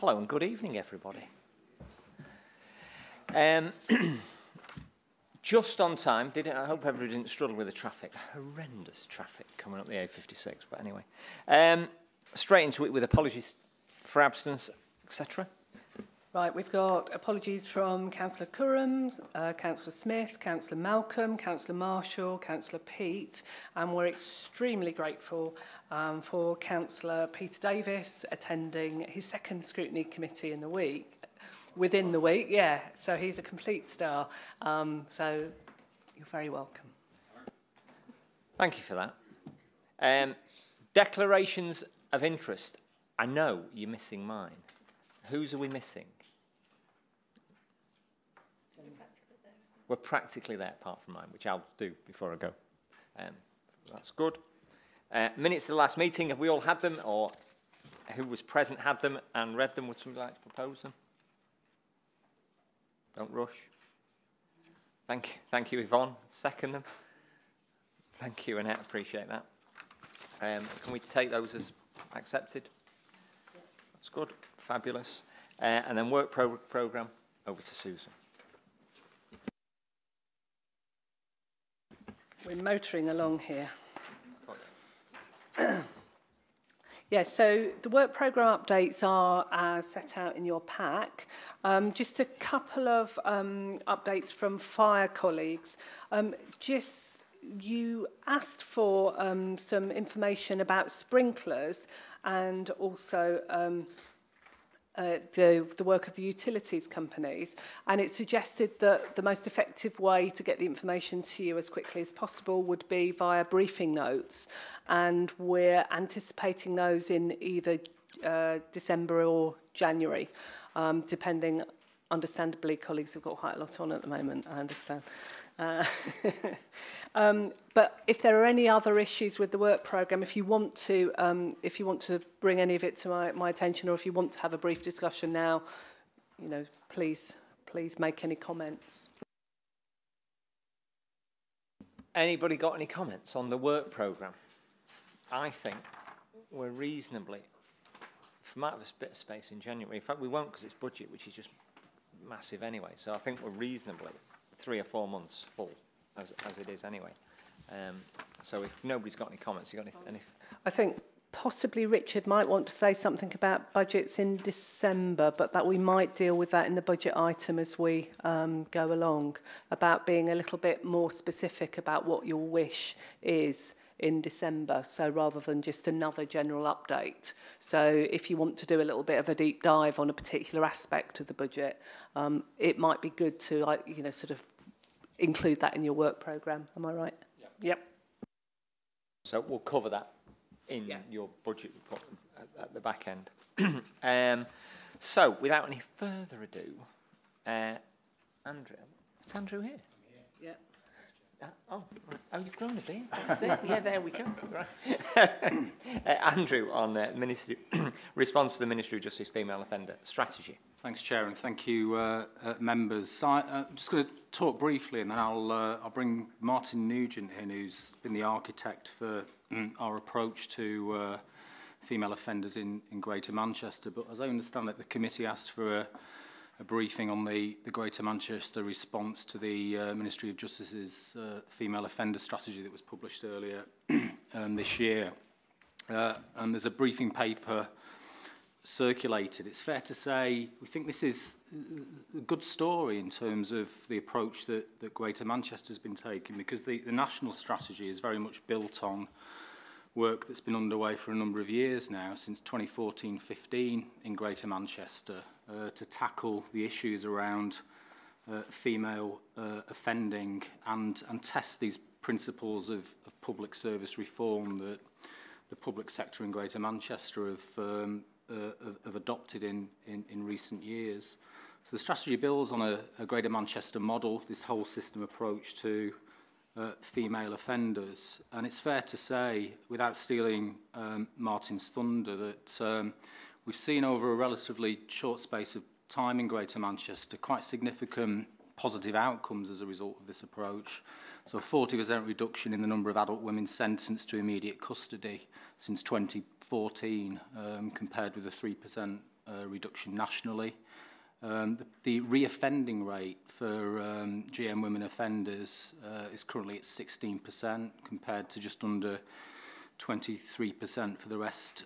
Hello and good evening, everybody. Just on time, I hope everybody didn't struggle with the traffic. Horrendous traffic coming up the A56, but anyway. Straight into it with apologies for absence, etc. Right, we've got apologies from Councillor Curran, Councillor Smith, Councillor Malcolm, Councillor Marshall, Councillor Pete, and we're extremely grateful for Councillor Peter Davis attending his second scrutiny committee within the week, yeah, so he's a complete star, so you're very welcome. Thank you for that. Declarations of interest. I know you're missing mine. Whose are we missing? We're practically there, apart from mine, which I'll do before I go. That's good. Minutes of the last meeting, have we all had them, or who was present had them and read them? Would somebody like to propose them? Don't rush. Thank you, Yvonne. Second them. Thank you, Annette. Appreciate that. Can we take those as accepted? That's good. Fabulous. And then work programme, over to Susan. We're motoring along here. Yeah, so the work programme updates are as set out in your pack. Just a couple of updates from fire colleagues. You asked for some information about sprinklers and also the work of the utilities companies, and it suggested that the most effective way to get the information to you as quickly as possible would be via briefing notes, and we're anticipating those in either December or January, depending. Understandably, colleagues have got quite a lot on at the moment, I understand. But if there are any other issues with the work programme, if you want to bring any of it to my attention, or if you want to have a brief discussion now, please make any comments. Anybody got any comments on the work programme? I think we're reasonably, might have a bit of space in January. In fact, we won't, because it's budget, which is just massive anyway. So I think we're reasonably 3 or 4 months full, as it is anyway. So if nobody's got any comments, you got any? I think possibly Richard might want to say something about budgets in December, but that we might deal with that in the budget item as we go along, about being a little bit more specific about what your wish is in December, so rather than just another general update. So if you want to do a little bit of a deep dive on a particular aspect of the budget, it might be good to sort of include that in your work programme. Am I right? Yep. So we'll cover that in your budget report at the back end. So without any further ado, Andrew, is Andrew here? Yeah. Oh, you've grown a bit. That's it. Yeah, there we go. Right. Andrew, on response to the Ministry of Justice Female Offender Strategy. Thanks, Chair, and thank you, members. I'm just going to talk briefly, and then I'll bring Martin Nugent in, who's been the architect for our approach to female offenders in Greater Manchester. But as I understand it, the committee asked for a briefing on the Greater Manchester response to the Ministry of Justice's female offender strategy that was published earlier this year. And there's a briefing paper circulated. It's fair to say we think this is a good story in terms of the approach that Greater Manchester has been taking, because the national strategy is very much built on work that's been underway for a number of years now, since 2014-15 in Greater Manchester, to tackle the issues around female offending and test these principles of public service reform that the public sector in Greater Manchester have adopted in recent years. So the strategy builds on a Greater Manchester model, this whole system approach to female offenders. And it's fair to say, without stealing Martin's thunder, that we've seen over a relatively short space of time in Greater Manchester quite significant positive outcomes as a result of this approach. So a 40% reduction in the number of adult women sentenced to immediate custody since 2014, compared with a 3% reduction nationally. The reoffending rate for GM women offenders is currently at 16% compared to just under 23% for the rest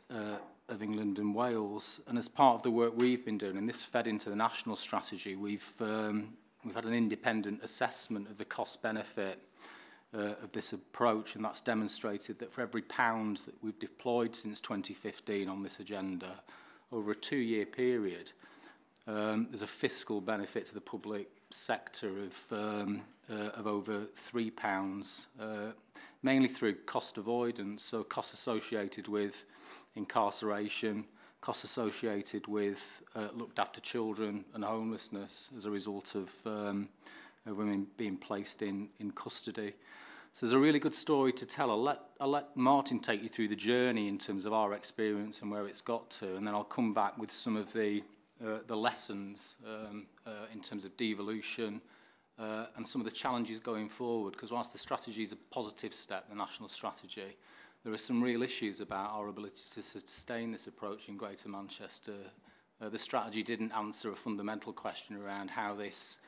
of England and Wales. And as part of the work we've been doing, and this fed into the national strategy, we've had an independent assessment of the cost-benefit of this approach, and that's demonstrated that for every pound that we've deployed since 2015 on this agenda, over a 2-year period, there's a fiscal benefit to the public sector of over £3, mainly through cost avoidance, so costs associated with incarceration, costs associated with looked after children and homelessness as a result of women being placed in custody. So there's a really good story to tell. I'll let Martin take you through the journey in terms of our experience and where it's got to, and then I'll come back with some of the lessons in terms of devolution and some of the challenges going forward, because whilst the strategy is a positive step, the national strategy, there are some real issues about our ability to sustain this approach in Greater Manchester. The strategy didn't answer a fundamental question around how this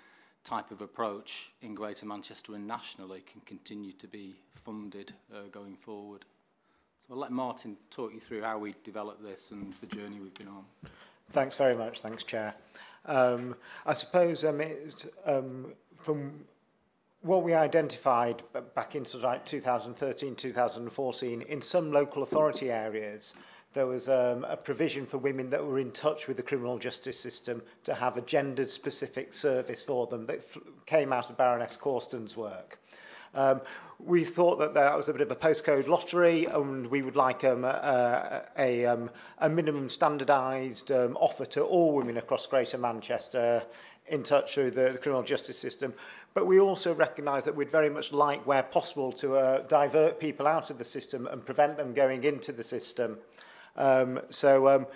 type of approach in Greater Manchester and nationally can continue to be funded going forward. So I'll let Martin talk you through how we developed this and the journey we've been on. Thanks very much. Thanks, Chair. I suppose from what we identified back in sort of like 2013, 2014, in some local authority areas, there was a provision for women that were in touch with the criminal justice system to have a gendered specific service for them that came out of Baroness Corsten's work. We thought that was a bit of a postcode lottery, and we would like a minimum standardised offer to all women across Greater Manchester in touch with the criminal justice system. But we also recognise that we'd very much like, where possible, to divert people out of the system and prevent them going into the system. So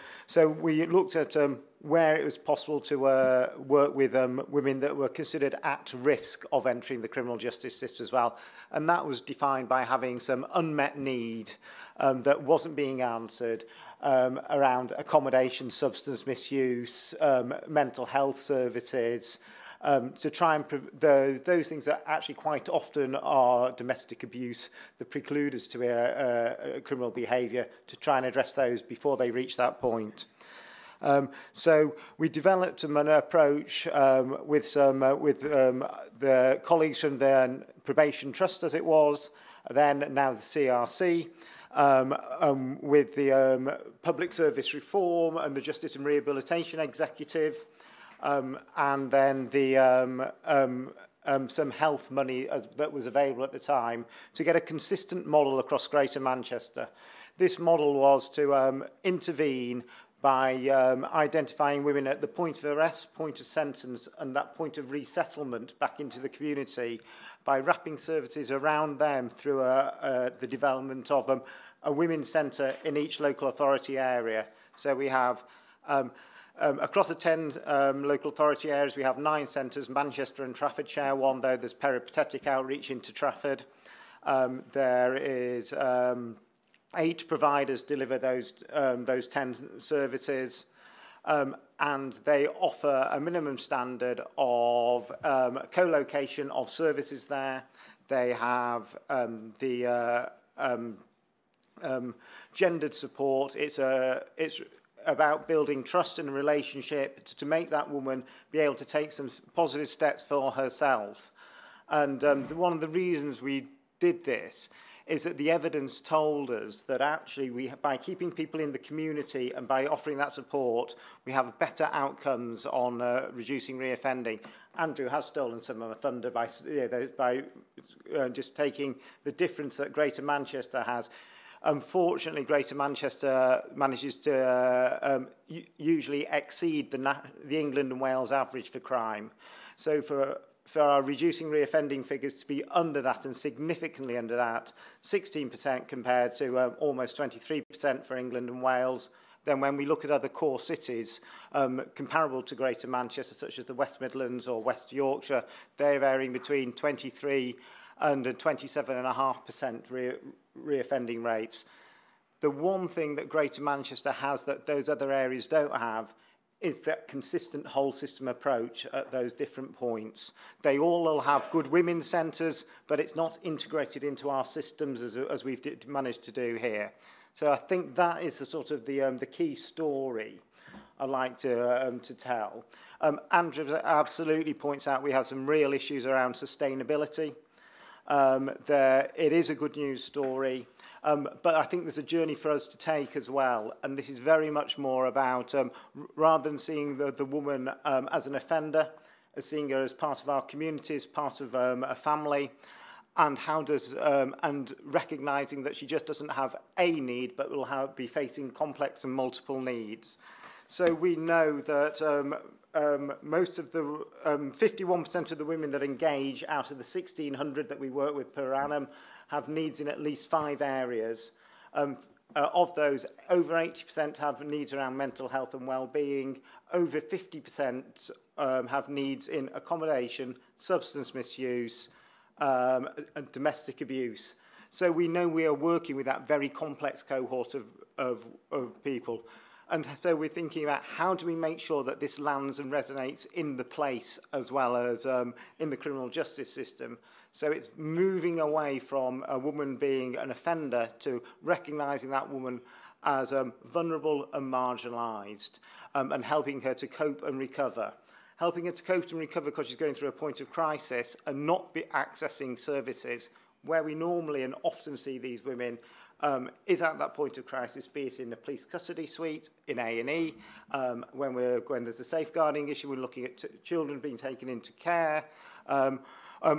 we looked at where it was possible to work with women that were considered at risk of entering the criminal justice system as well. And that was defined by having some unmet need that wasn't being answered around accommodation, substance misuse, mental health services, to try and those things that actually quite often are domestic abuse that preclude us to criminal behaviour, to try and address those before they reach that point. So we developed an approach with the colleagues from the Probation Trust, as it was, then now the CRC, with the Public Service Reform and the Justice and Rehabilitation Executive, and then the some health money that was available at the time to get a consistent model across Greater Manchester. This model was to intervene by identifying women at the point of arrest, point of sentence, and that point of resettlement back into the community, by wrapping services around them through the development of a women's centre in each local authority area. So we have across the 10 local authority areas, we have 9 centres. Manchester and Trafford share one, though there's peripatetic outreach into Trafford. There is 8 providers deliver those 10 services, and they offer a minimum standard of co-location of services there. They have the gendered support. It's about building trust in a relationship to make that woman be able to take some positive steps for herself. And one of the reasons we did this is that the evidence told us that actually by keeping people in the community and by offering that support, we have better outcomes on reducing reoffending. Andrew has stolen some of my thunder by just taking the difference that Greater Manchester has. Unfortunately, Greater Manchester manages to usually exceed the England and Wales average for crime. So for our reducing reoffending figures to be under that and significantly under that, 16% compared to almost 23% for England and Wales. Then when we look at other core cities comparable to Greater Manchester, such as the West Midlands or West Yorkshire, they're varying between 23 and 27.5% reoffending rates. The one thing that Greater Manchester has that those other areas don't have is that consistent whole system approach at those different points. They all will have good women's centres, but it's not integrated into our systems as we've managed to do here. So I think that is the sort of the key story I'd like to tell. Andrew absolutely points out we have some real issues around sustainability. It is a good news story. But I think there's a journey for us to take as well. And this is very much more about, rather than seeing the woman as an offender, as seeing her as part of our community, as part of a family, and and recognising that she just doesn't have a need, but will be facing complex and multiple needs. So we know that most of the 51% of the women that engage out of the 1,600 that we work with per annum have needs in at least 5 areas. Of those, over 80% have needs around mental health and well-being. Over 50% have needs in accommodation, substance misuse, and domestic abuse. So we know we are working with that very complex cohort of people. And so we're thinking about how do we make sure that this lands and resonates in the place as well as in the criminal justice system. So it's moving away from a woman being an offender to recognising that woman as vulnerable and marginalised, and helping her to cope and recover. Helping her to cope and recover because she's going through a point of crisis and not be accessing services where we normally and often see these women is at that point of crisis, be it in the police custody suite, in A&E, when there's a safeguarding issue, we're looking at children being taken into care,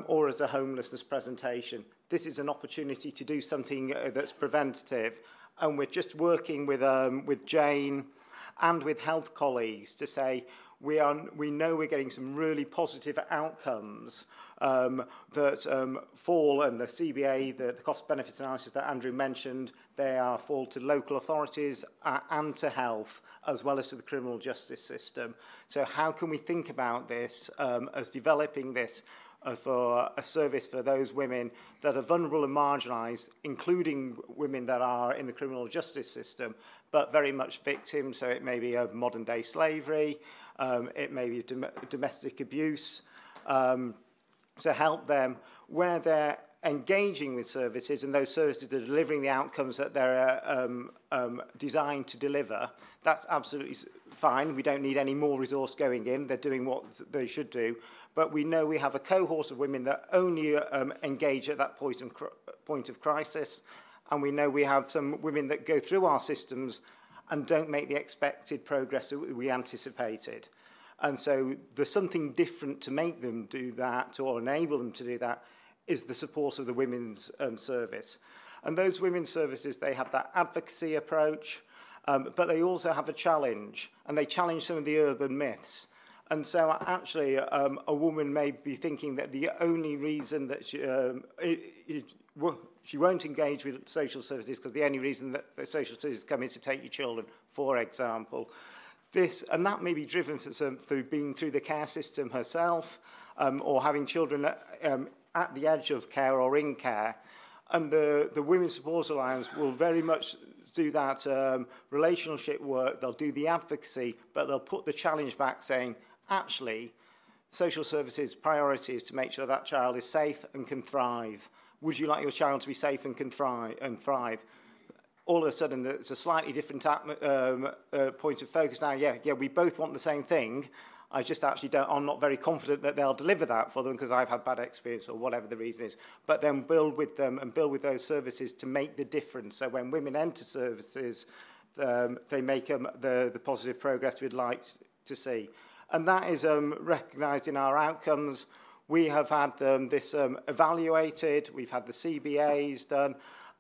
or as a homelessness presentation. This is an opportunity to do something that's preventative, and we're just working with Jane and with health colleagues to say we know we're getting some really positive outcomes that fall, and the CBA, the cost benefit analysis that Andrew mentioned, they fall to local authorities and to health, as well as to the criminal justice system. So how can we think about this as developing this for a service for those women that are vulnerable and marginalised, including women that are in the criminal justice system, but very much victims. So it may be of modern day slavery, it may be domestic abuse, to help them where they're engaging with services and those services are delivering the outcomes that they're designed to deliver. That's absolutely fine. We don't need any more resource going in. They're doing what they should do. But we know we have a cohort of women that only engage at that point of crisis. And we know we have some women that go through our systems and don't make the expected progress that we anticipated. And so there's something different to make them do that or enable them to do that is the support of the women's service. And those women's services, they have that advocacy approach, but they also have a challenge, and they challenge some of the urban myths. And so actually a woman may be thinking that the only reason that she won't engage with social services because the only reason that the social services come is to take your children, for example. And that may be driven through being through the care system herself, or having children at the edge of care or in care. And the Women's Support Alliance will very much do that relationship work. They'll do the advocacy, but they'll put the challenge back saying, actually, social services priority is to make sure that child is safe and can thrive. Would you like your child to be safe and can thrive? All of a sudden, there's a slightly different point of focus now. Yeah, we both want the same thing. I just actually I'm not very confident that they'll deliver that for them because I've had bad experience or whatever the reason is. But then build with them and build with those services to make the difference. So when women enter services, they make the positive progress we'd like to see. And that is recognised in our outcomes. We have had this evaluated. We've had the CBAs done.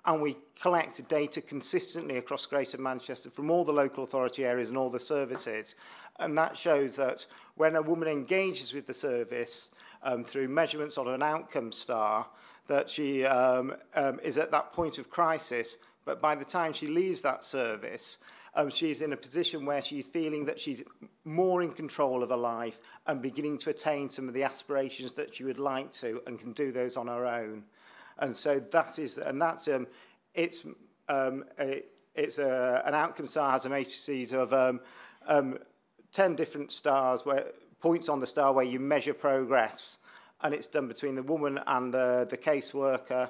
And we collect data consistently across Greater Manchester from all the local authority areas and all the services. And that shows that when a woman engages with the service through measurements on an outcome star, that she is at that point of crisis. But by the time she leaves that service, she's in a position where she's feeling that she's more in control of her life and beginning to attain some of the aspirations that she would like to and can do those on her own. And so it's an outcome star has a matrices of 10 different stars, points on the star where you measure progress, and it's done between the woman and the caseworker,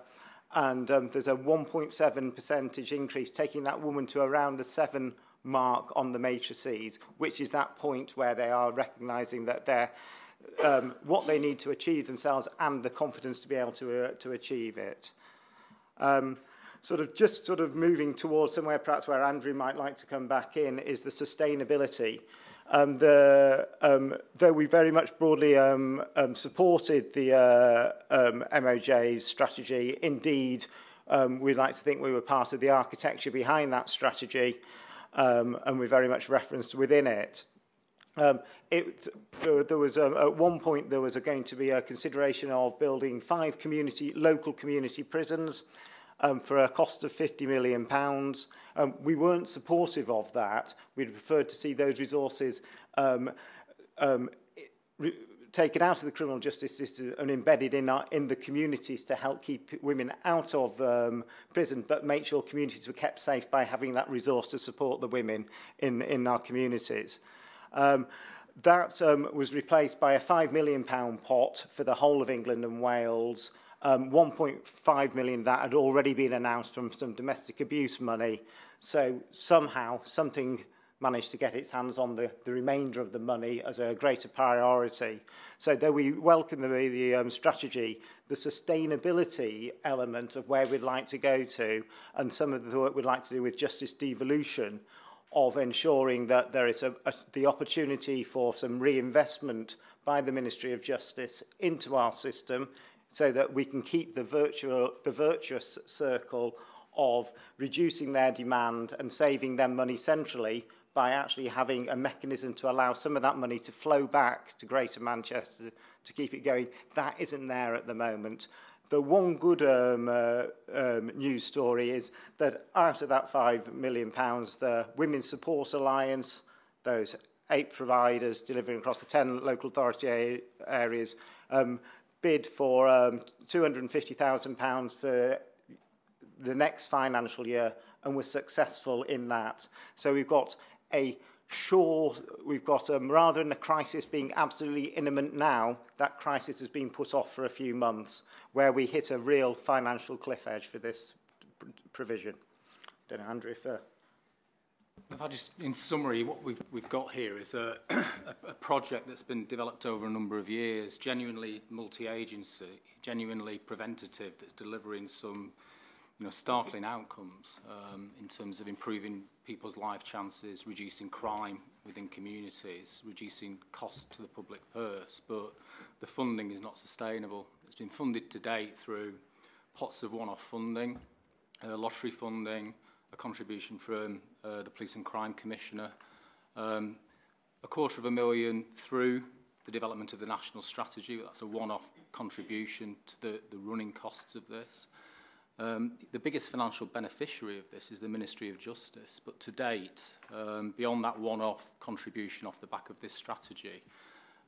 and there's a 1.7% increase, taking that woman to around the 7 mark on the matrices, which is that point where they are recognising that they're what they need to achieve themselves and the confidence to be able to achieve it. Sort of moving towards somewhere perhaps where Andrew might like to come back in is the sustainability. Though we very much broadly supported the MOJ's strategy, indeed, we'd like to think we were part of the architecture behind that strategy, and we very much referenced within it. There was at one point there was going to be a consideration of building 5 local community prisons for a cost of £50 million. We weren't supportive of that. We'd preferred to see those resources taken out of the criminal justice system and embedded in the communities to help keep women out of prison, but make sure communities were kept safe by having that resource to support the women in our communities. That was replaced by a £5 million pot for the whole of England and Wales. 1.5 million that had already been announced from some domestic abuse money. So somehow something managed to get its hands on the remainder of the money as a greater priority. So though we welcome the strategy, the sustainability element of where we'd like to go to, and some of the work we'd like to do with justice devolution, of ensuring that there is the opportunity for some reinvestment by the Ministry of Justice into our system, so that we can keep the virtuous circle of reducing their demand and saving them money centrally by actually having a mechanism to allow some of that money to flow back to Greater Manchester to keep it going. That isn't there at the moment. The one good news story is that out of that £5 million, the Women's Support Alliance, those 8 providers delivering across the 10 local authority areas, bid for £250,000 for the next financial year and was successful in that. So we've got rather than a crisis being absolutely imminent now, that crisis has been put off for a few months, where we hit a real financial cliff edge for this provision. Don't know, Andrew, if... If I just, in summary, what we've got here is a project that's been developed over a number of years, genuinely multi-agency, genuinely preventative, that's delivering some startling outcomes in terms of improving people's life chances, reducing crime within communities, reducing costs to the public purse, but the funding is not sustainable. It's been funded to date through pots of one-off funding, lottery funding, a contribution from the Police and Crime Commissioner, £250,000 through the development of the national strategy. That's a one-off contribution to the running costs of this. The biggest financial beneficiary of this is the Ministry of Justice, but to date, beyond that one-off contribution off the back of this strategy,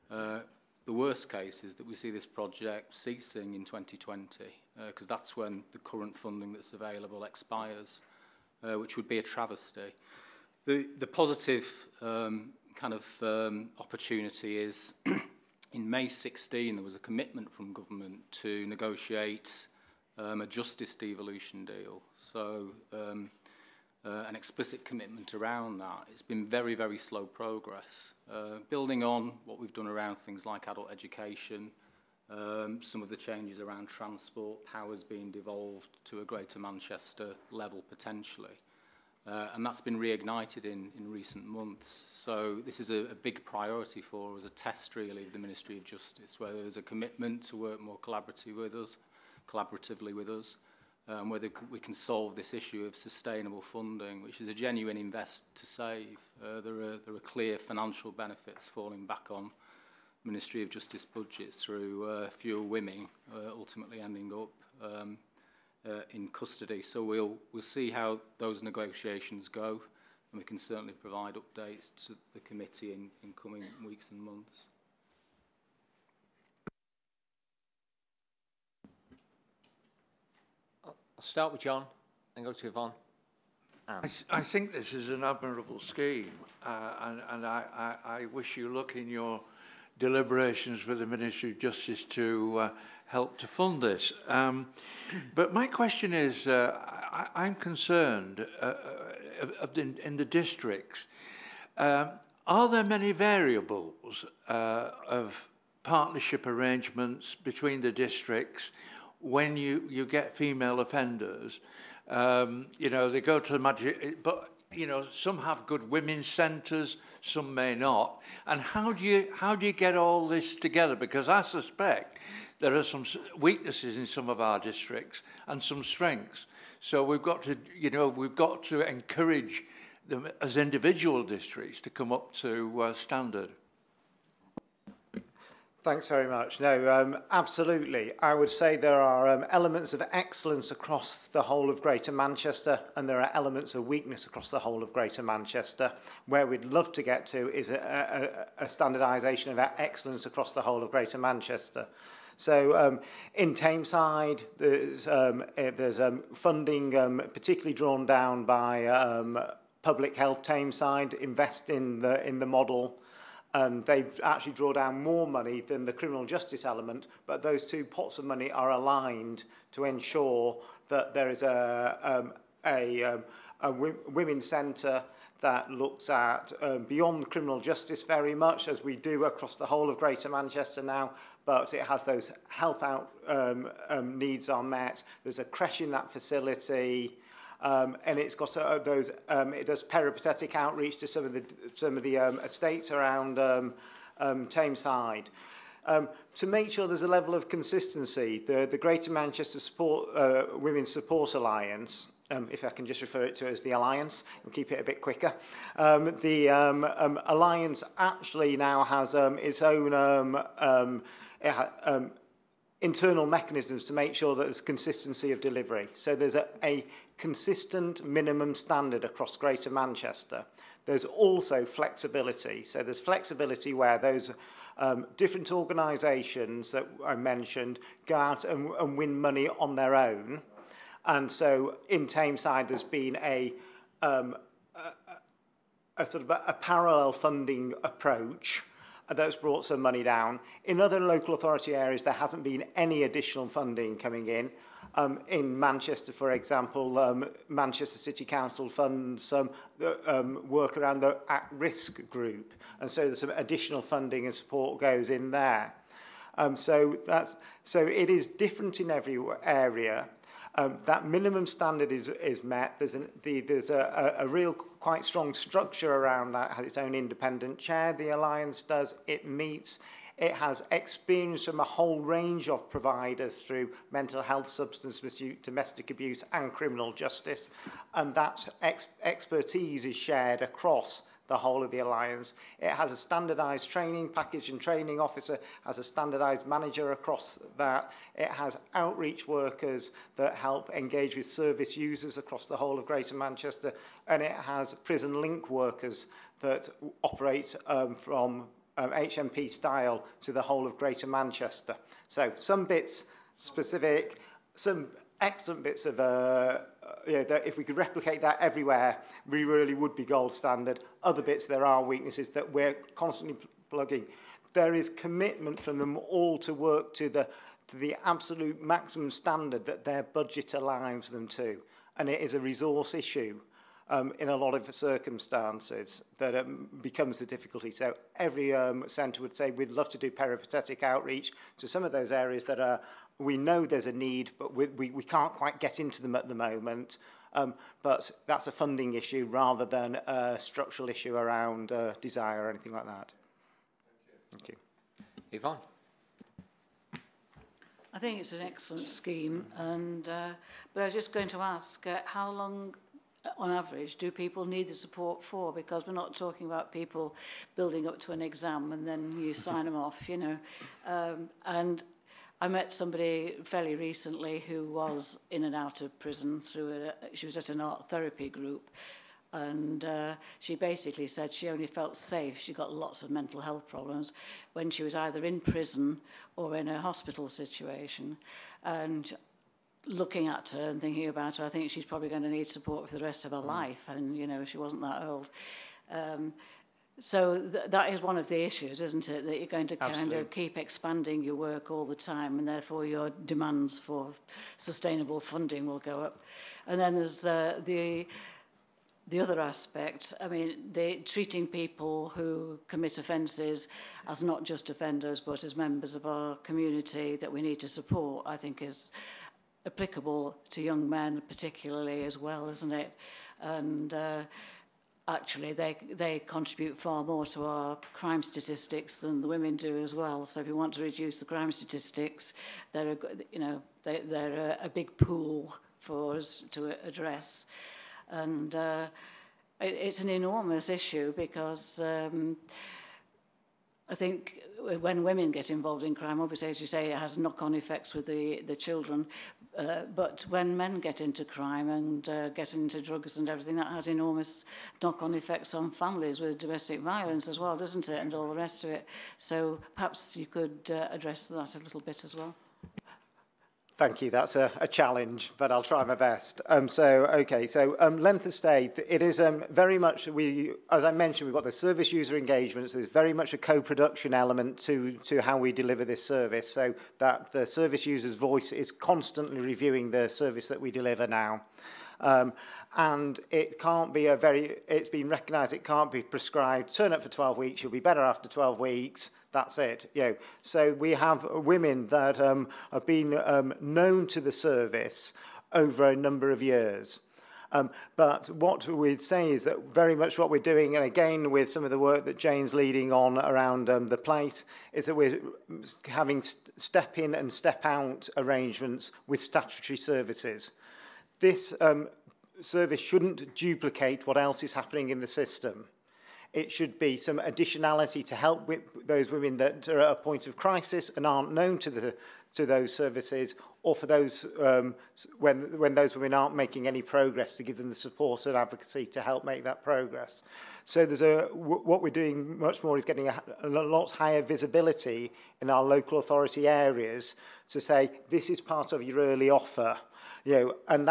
the worst case is that we see this project ceasing in 2020, because that's when the current funding that's available expires, which would be a travesty. The positive opportunity is in May 16 there was a commitment from government to negotiate a justice devolution deal. So an explicit commitment around that. It's been very, very slow progress. Building on what we've done around things like adult education, some of the changes around transport, powers being devolved to a Greater Manchester level potentially. And that's been reignited in recent months. So this is a big priority for us, a test really of the Ministry of Justice, where there's a commitment to work more collaboratively with us, whether we can solve this issue of sustainable funding, which is a genuine invest to save. There are clear financial benefits falling back on Ministry of Justice budgets through fewer women ultimately ending up in custody. So we'll see how those negotiations go, and we can certainly provide updates to the committee in coming weeks and months. I'll start with John and go to Yvonne. Anne. I think this is an admirable scheme, and I wish you luck in your deliberations with the Ministry of Justice to help to fund this. But my question is, I'm concerned in the districts. Are there many variables of partnership arrangements between the districts when you get female offenders? You know, they go to the magistrate, but you know, some have good women's centres, some may not. And how do you get all this together? Because I suspect there are some weaknesses in some of our districts and some strengths. So we've got to encourage them as individual districts to come up to standard. Thanks very much. No, absolutely. I would say there are elements of excellence across the whole of Greater Manchester, and there are elements of weakness across the whole of Greater Manchester. Where we'd love to get to is a standardisation of excellence across the whole of Greater Manchester. So in Tameside, there's funding particularly drawn down by Public Health Tameside, invest in the model. They actually draw down more money than the criminal justice element, but those two pots of money are aligned to ensure that there is a women's centre that looks at beyond criminal justice very much, as we do across the whole of Greater Manchester now, but it has those health needs are met. There's a creche in that facility. And it's got those. It does peripatetic outreach to some of the estates around Tameside, to make sure there's a level of consistency. The Greater Manchester Women's Support Alliance, if I can just refer it to as the Alliance and keep it a bit quicker, the Alliance actually now has its own. Internal mechanisms to make sure that there's consistency of delivery. So there's a consistent minimum standard across Greater Manchester. There's also flexibility. So there's flexibility where those different organisations that I mentioned go out and win money on their own. And so in Tameside, there's been a sort of a parallel funding approach that's brought some money down. In other local authority areas, there hasn't been any additional funding coming in. In Manchester, for example, Manchester City Council funds work around the at-risk group, and so there's some additional funding and support goes in there. So it is different in every area. That minimum standard is met. There's a real quite strong structure around that. It has its own independent chair, the Alliance does. It meets. It has experience from a whole range of providers through mental health, substance misuse, domestic abuse and criminal justice. And that expertise is shared across the whole of the Alliance. It has a standardised training package and training officer, has a standardised manager across that. It has outreach workers that help engage with service users across the whole of Greater Manchester. And it has prison link workers that operate from HMP style to the whole of Greater Manchester. So some bits specific, some excellent bits of that if we could replicate that everywhere, we really would be gold standard. Other bits, there are weaknesses that we're constantly plugging. There is commitment from them all to work to the absolute maximum standard that their budget allows them to. And it is a resource issue in a lot of circumstances that becomes the difficulty. So every centre would say, we'd love to do peripatetic outreach to some of those areas that are we know there's a need, but we can't quite get into them at the moment. But that's a funding issue rather than a structural issue around desire or anything like that. Thank you. Yvonne? I think it's an excellent scheme, and but I was just going to ask, how long, on average, do people need the support for? Because we're not talking about people building up to an exam and then you sign them off, you know. And I met somebody fairly recently who was in and out of prison through she was at an art therapy group, and she basically said she only felt safe. She got lots of mental health problems when she was either in prison or in a hospital situation, and looking at her and thinking about her, I think she's probably going to need support for the rest of her life, and you know, she wasn't that old. So that is one of the issues, isn't it? That you're going to kind of keep expanding your work all the time, and therefore your demands for sustainable funding will go up. And then there's the other aspect. I mean, treating people who commit offences as not just offenders, but as members of our community that we need to support, I think is applicable to young men particularly as well, isn't it? And actually they contribute far more to our crime statistics than the women do as well. So if you want to reduce the crime statistics, they're a big pool for us to address. And it's an enormous issue because I think when women get involved in crime, obviously, as you say, it has knock-on effects with the children. But when men get into crime and get into drugs and everything, that has enormous knock-on effects on families with domestic violence as well, doesn't it? And all the rest of it. So perhaps you could address that a little bit as well. Thank you. That's a challenge, but I'll try my best. So length of stay, it is very much, as I mentioned, we've got the service user engagements. There's very much a co-production element to how we deliver this service, so that the service user's voice is constantly reviewing the service that we deliver now. And it can't be it's been recognised, it can't be prescribed, turn up for 12 weeks, you'll be better after 12 weeks, that's it. So we have women that have been known to the service over a number of years. But what we'd say is that very much what we're doing, and again with some of the work that Jane's leading on around the place, is that we're having step in and step out arrangements with statutory services. This service shouldn't duplicate what else is happening in the system. It should be some additionality to help with those women that are at a point of crisis and aren't known to those services, or for those when those women aren't making any progress, to give them the support and advocacy to help make that progress. So what we're doing much more is getting a lot higher visibility in our local authority areas to say this is part of your early offer. And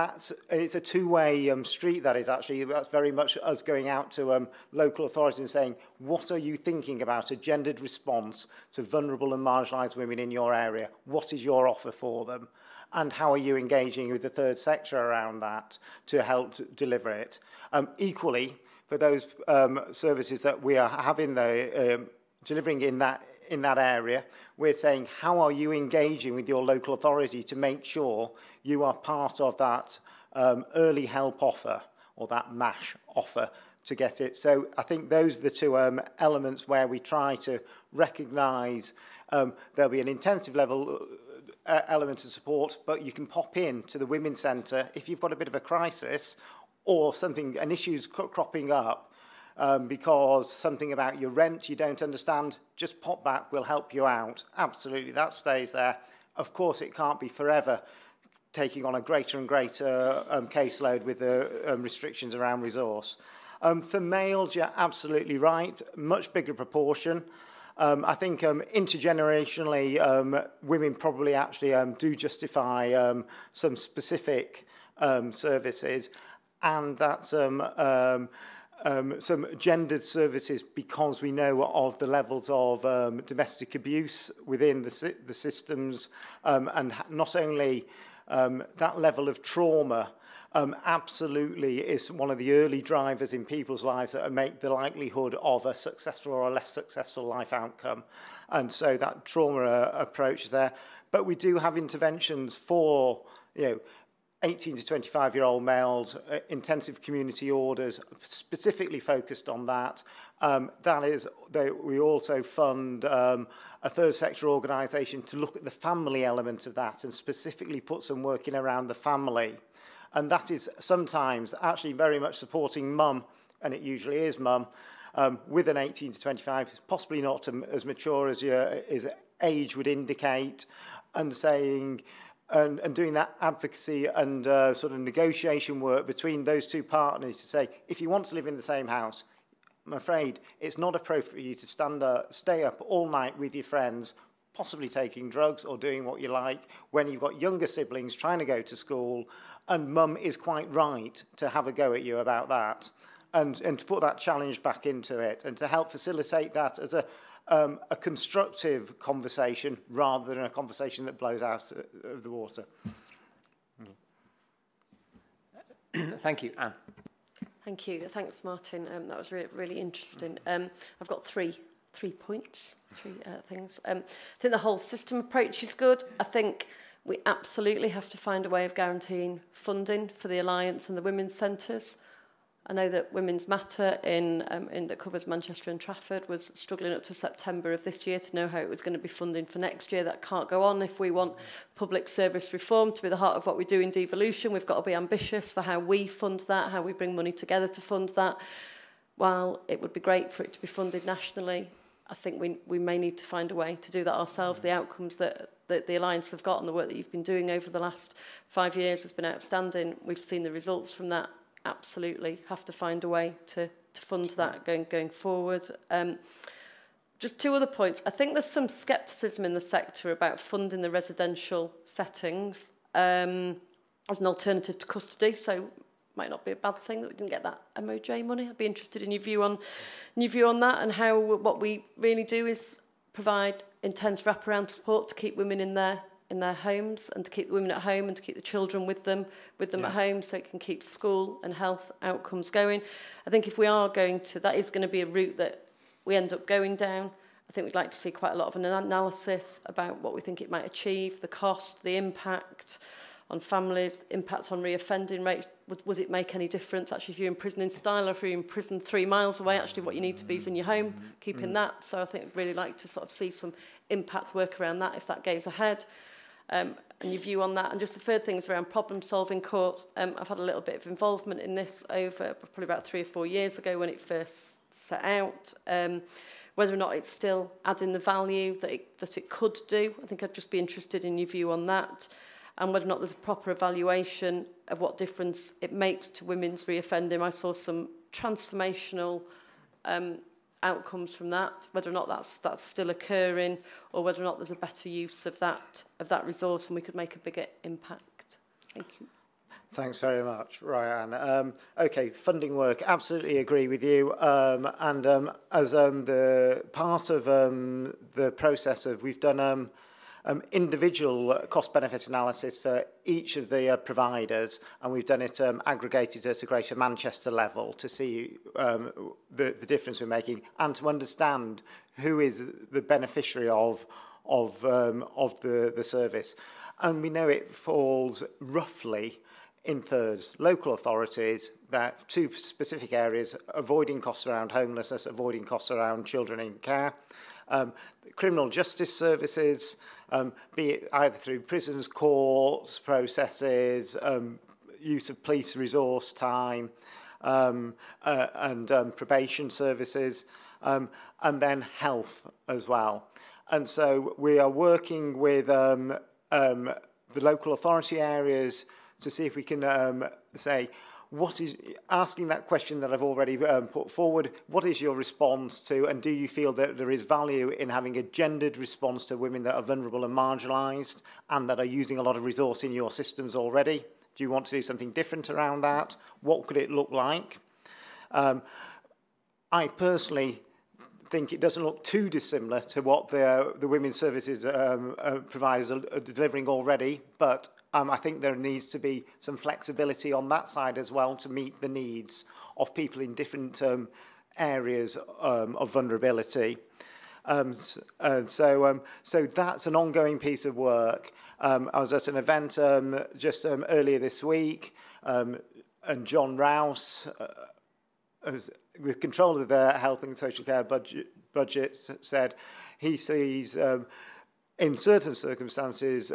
it's a two-way street. That's very much us going out to local authorities and saying, what are you thinking about a gendered response to vulnerable and marginalised women in your area? What is your offer for them? And how are you engaging with the third sector around that to help deliver it? Equally, for those services that we are having delivering in that area, we're saying, how are you engaging with your local authority to make sure you are part of that early help offer, or that MASH offer, to get it? So I think those are the two elements where we try to recognise there'll be an intensive level element of support, but you can pop in to the Women's Centre if you've got a bit of a crisis or an issue's cropping up, because something about your rent you don't understand, just pop back, we'll help you out. Absolutely, that stays there. Of course, it can't be forever taking on a greater and greater caseload with the restrictions around resource. For males, you're absolutely right, much bigger proportion. I think intergenerationally, women probably actually do justify some specific services, and that's some gendered services, because we know of the levels of domestic abuse within the systems, and not only that level of trauma absolutely is one of the early drivers in people's lives that make the likelihood of a successful or a less successful life outcome. And so that trauma approach is there. But we do have interventions for 18 to 25-year-old males, intensive community orders, specifically focused on that. We also fund a third sector organisation to look at the family element of that and specifically put some work in around the family. And that is sometimes actually very much supporting mum, and it usually is mum, with an 18 to 25, possibly not as mature as your age would indicate, and saying, and doing that advocacy and sort of negotiation work between those two partners to say, if you want to live in the same house, I'm afraid it's not appropriate for you to stay up all night with your friends possibly taking drugs or doing what you like, when you've got younger siblings trying to go to school, and mum is quite right to have a go at you about that, and to put that challenge back into it, and to help facilitate that as a constructive conversation rather than a conversation that blows out of the water. Thank you, Anne. Thank you. Thanks, Martin. That was really interesting. I've got three points, three things. I think the whole system approach is good. I think we absolutely have to find a way of guaranteeing funding for the Alliance and the women's centres. I know that Women's Matter in that covers Manchester and Trafford was struggling up to September of this year to know how it was going to be funding for next year. That can't go on if we want public service reform to be the heart of what we do in devolution. We've got to be ambitious for how we fund that, how we bring money together to fund that. While it would be great for it to be funded nationally, I think we may need to find a way to do that ourselves. The outcomes that the Alliance have got and the work that you've been doing over the last 5 years has been outstanding. We've seen the results from that. Absolutely have to find a way to fund that going forward. Just two other points. I think there's some scepticism in the sector about funding the residential settings as an alternative to custody, so might not be a bad thing that we didn't get that MOJ money. I'd be interested in your view on that, and how what we really do is provide intense wraparound support to keep women in their homes, and to keep the women at home, and to keep the children with them at home, so it can keep school and health outcomes going. I think if we are going to, that is going to be a route that we end up going down. I think we'd like to see quite a lot of an analysis about what we think it might achieve, the cost, the impact on families, the impact on reoffending rates. Was it make any difference? Actually, if you're in prison in Style, or if you're in prison 3 miles away, actually what you need to be is in your home, keeping that. So I think I'd really like to sort of see some impact work around that if that goes ahead. And your view on that. And just the third thing is around problem-solving courts. I've had a little bit of involvement in this over probably about 3 or 4 years ago when it first set out. Whether or not it's still adding the value that it could do, I think I'd just be interested in your view on that. And whether or not there's a proper evaluation of what difference it makes to women's reoffending. I saw some transformational outcomes from that, whether or not that's still occurring, or whether or not there's a better use of that resource and we could make a bigger impact. Thank you. Thanks very much, Ryan. Okay, funding work, absolutely agree with you. As the part of the process of, we've done individual cost-benefit analysis for each of the providers, and we've done it aggregated at a Greater Manchester level to see the difference we're making, and to understand who is the beneficiary of the service. And we know it falls roughly in thirds. Local authorities, that 2 specific areas: avoiding costs around homelessness, avoiding costs around children in care. Criminal justice services, be it either through prisons, courts, processes, use of police resource time, and probation services, and then health as well. And so we are working with the local authority areas to see if we can say, what is, asking that question that I've already put forward, what is your response to, and do you feel that there is value in having a gendered response to women that are vulnerable and marginalised and that are using a lot of resource in your systems already? Do you want to do something different around that? What could it look like? I personally think it doesn't look too dissimilar to what the women's services providers are delivering already, but I think there needs to be some flexibility on that side as well to meet the needs of people in different areas of vulnerability. So that's an ongoing piece of work. I was at an event just earlier this week, and John Rouse, with control of their health and social care budget, said he sees in certain circumstances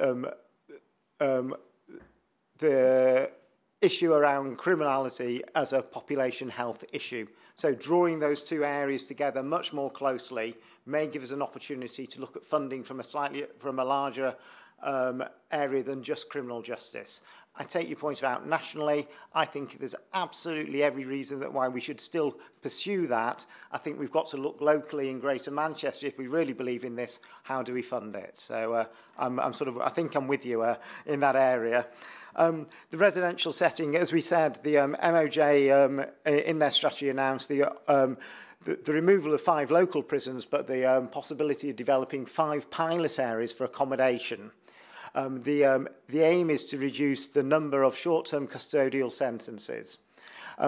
the issue around criminality as a population health issue. So drawing those 2 areas together much more closely may give us an opportunity to look at funding from a larger area than just criminal justice. I take your point about nationally. I think there's absolutely every reason that why we should still pursue that. I think we've got to look locally in Greater Manchester. If we really believe in this, how do we fund it? So I think I'm with you in that area. The residential setting, as we said, the MOJ in their strategy announced the removal of 5 local prisons, but the possibility of developing 5 pilot areas for accommodation. The aim is to reduce the number of short-term custodial sentences.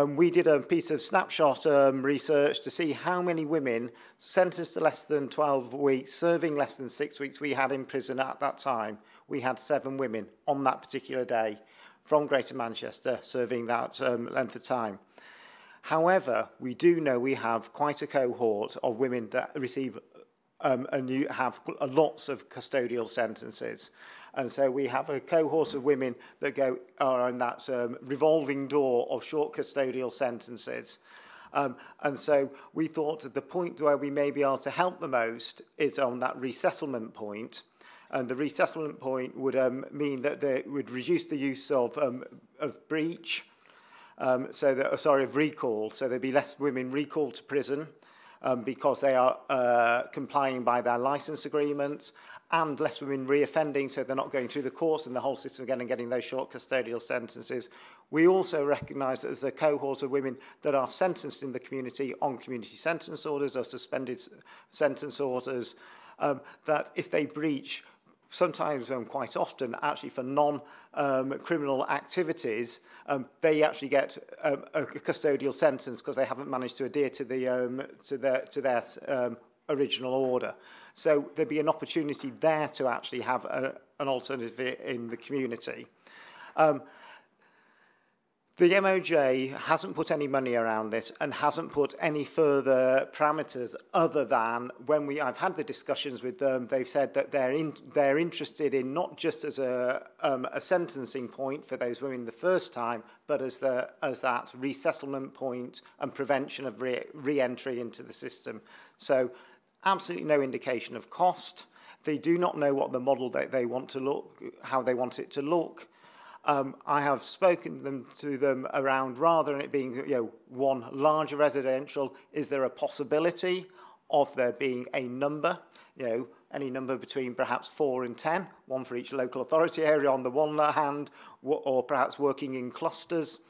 We did a piece of snapshot research to see how many women sentenced to less than 12 weeks, serving less than 6 weeks we had in prison at that time. We had 7 women on that particular day from Greater Manchester serving that length of time. However, we do know we have quite a cohort of women that receive have lots of custodial sentences. And so we have a cohort of women that are in that revolving door of short custodial sentences. And so we thought that the point where we may be able to help the most is on that resettlement point. And the resettlement point would mean that they would reduce the use of breach, of recall. So there'd be less women recalled to prison because they are complying by their licence agreements, and less women reoffending, so they're not going through the courts and the whole system again and getting those short custodial sentences. We also recognise that there's a cohort of women that are sentenced in the community on community sentence orders or suspended sentence orders, that if they breach, sometimes quite often actually for non-criminal activities, they actually get a custodial sentence because they haven't managed to adhere to their original order. So there'd be an opportunity there to actually have an alternative in the community. The MOJ hasn't put any money around this and hasn't put any further parameters other than when I've had the discussions with them, they've said that they're interested in not just as a sentencing point for those women the first time, but as that resettlement point and prevention of re-entry into the system. So absolutely no indication of cost. They do not know what the model that they want to look, how they want it to look. I have spoken to them around, rather than it being one larger residential, is there a possibility of there being a number, any number between perhaps 4 and 10, one for each local authority area on the one hand, or perhaps working in clusters.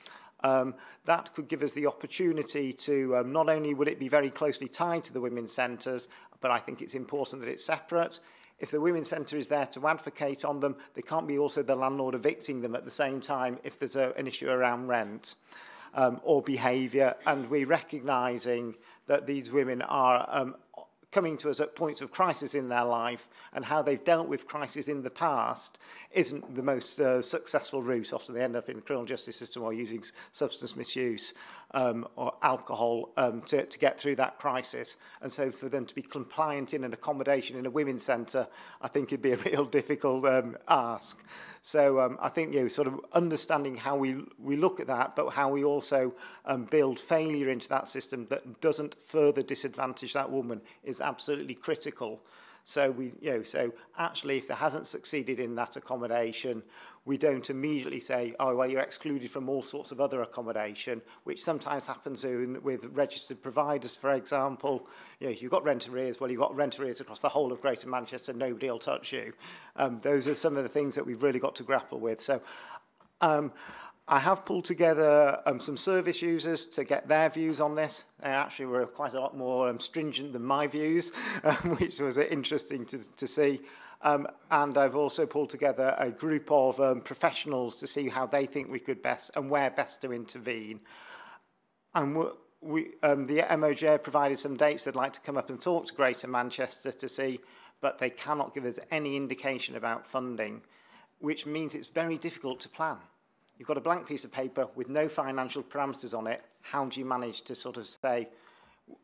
That could give us the opportunity to, not only will it be very closely tied to the women's centres, but I think it's important that it's separate. If the Women's Centre is there to advocate on them, they can't be also the landlord evicting them at the same time if there's an issue around rent or behaviour. And we're recognising that these women are coming to us at points of crisis in their life, and how they've dealt with crisis in the past isn't the most successful route. Often they end up in the criminal justice system or using substance misuse or alcohol to get through that crisis. And so for them to be compliant in an accommodation in a women's centre, I think it'd be a real difficult ask. So I think sort of understanding how we look at that, but how we also build failure into that system that doesn't further disadvantage that woman is absolutely critical. So so actually, if there hasn't succeeded in that accommodation, we don't immediately say, oh, well, you're excluded from all sorts of other accommodation, which sometimes happens with registered providers, for example. If you've got rent arrears, well, you've got rent arrears across the whole of Greater Manchester, nobody will touch you. Those are some of the things that we've really got to grapple with. So I have pulled together some service users to get their views on this. They actually were quite a lot more stringent than my views, which was interesting to see. And I've also pulled together a group of professionals to see how they think we could best and where best to intervene. And the MOJ provided some dates they'd like to come up and talk to Greater Manchester to see, but they cannot give us any indication about funding, which means it's very difficult to plan. You've got a blank piece of paper with no financial parameters on it. How do you manage to sort of say,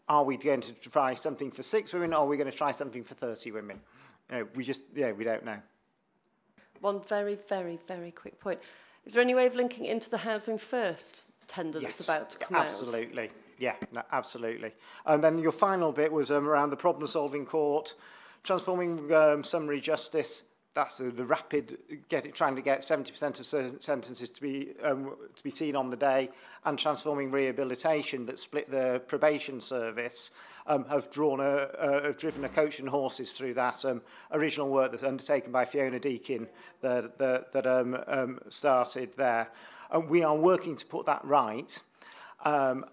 are we going to try something for 6 women, or are we going to try something for 30 women? We don't know. One very, very, very quick point. Is there any way of linking into the Housing First tender that's about to come absolutely. Yeah, absolutely. And then your final bit was around the problem-solving court, transforming summary justice. that's the rapid trying to get 70% of sentences to be seen on the day, and transforming rehabilitation that split the probation service. Have driven a coach and horses through that original work that's undertaken by Fiona Deakin that started there. And we are working to put that right.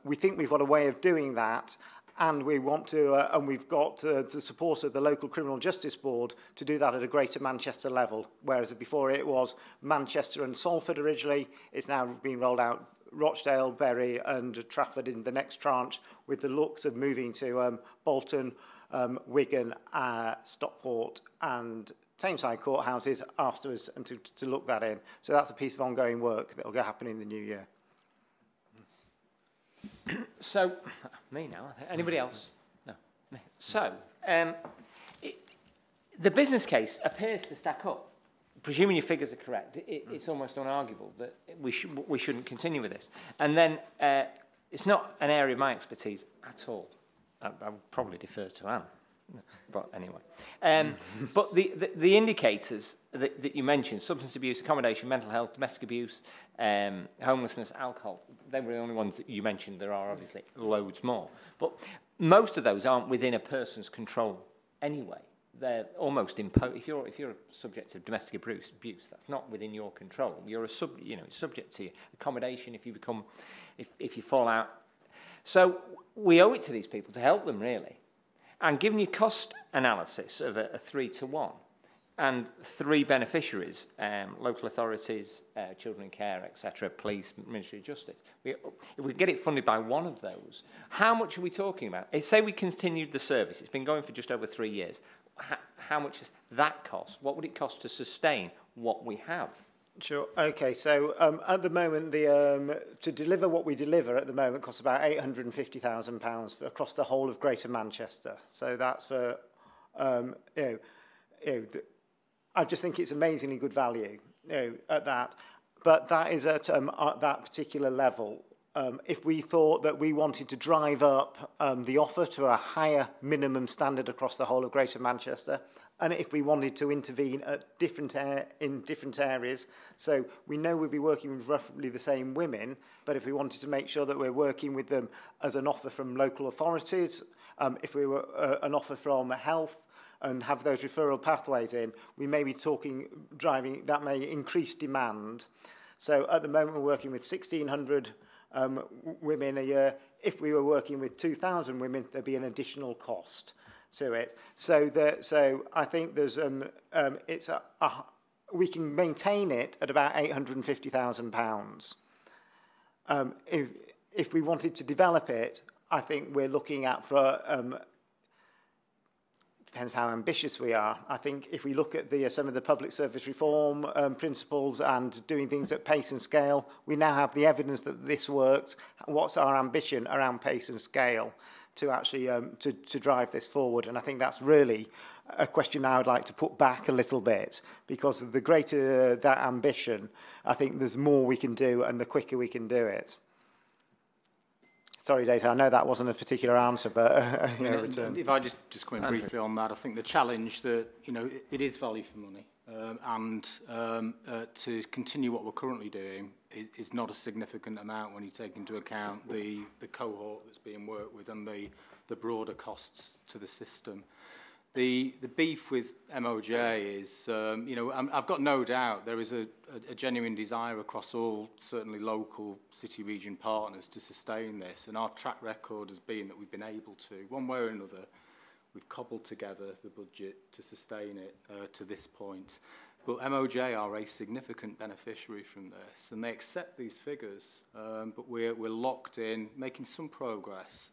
We think we've got a way of doing that, and we want to, and we've got the support of the local criminal justice board to do that at a Greater Manchester level, whereas before it was Manchester and Salford originally. It's now been rolled out Rochdale, Bury and Trafford in the next tranche, with the looks of moving to Bolton, Wigan, Stockport and Tameside courthouses afterwards, and to look that in. So that's a piece of ongoing work that will happen in the new year. So, me now. Anybody else? No. So, the business case appears to stack up. Presuming your figures are correct, it's almost unarguable that we shouldn't continue with this. And then it's not an area of my expertise at all. I would probably defer to Anne, but anyway. But the indicators that you mentioned, substance abuse, accommodation, mental health, domestic abuse, homelessness, alcohol, they were the only ones that you mentioned. There are obviously loads more. But most of those aren't within a person's control anyway. They're almost imposed. If you're a subject of domestic abuse, that's not within your control. You're subject to accommodation if you fall out. So we owe it to these people to help them really. And given your cost analysis of a 3-to-1 and 3 beneficiaries, local authorities, children in care, etc., police, Ministry of Justice, if we get it funded by one of those, how much are we talking about? Say we continued the service. It's been going for just over 3 years. How much does that cost? What would it cost to sustain what we have? Sure. Okay. So at the moment, to deliver what we deliver at the moment costs about £850,000 across the whole of Greater Manchester. So that's for I just think it's amazingly good value at that. But that is at that particular level. If we thought that we wanted to drive up the offer to a higher minimum standard across the whole of Greater Manchester, and if we wanted to intervene at in different areas, so we know we'd be working with roughly the same women, but if we wanted to make sure that we're working with them as an offer from local authorities, if we were an offer from health, and have those referral pathways in, we may be driving, that may increase demand. So at the moment we're working with 1,600 women a year. If we were working with 2,000 women, there'd be an additional cost to it. So I think there's we can maintain it at about £850,000. If we wanted to develop it, I think we're looking at depends how ambitious we are. I think if we look at some of the public service reform principles and doing things at pace and scale, we now have the evidence that this works. What's our ambition around pace and scale to actually to drive this forward? And I think that's really a question I would like to put back a little bit, because the greater that ambition, I think there's more we can do and the quicker we can do it. Sorry, Dave, I know that wasn't a particular answer, but if I just come in briefly on that, I think the challenge that, it is value for money, and to continue what we're currently doing is not a significant amount when you take into account the cohort that's being worked with and the broader costs to the system. The beef with MOJ is, I've got no doubt there is a genuine desire across all, certainly local city region partners, to sustain this. And our track record has been that we've been able to, one way or another, we've cobbled together the budget to sustain it to this point. But MOJ are a significant beneficiary from this, and they accept these figures. But we're locked in, making some progress.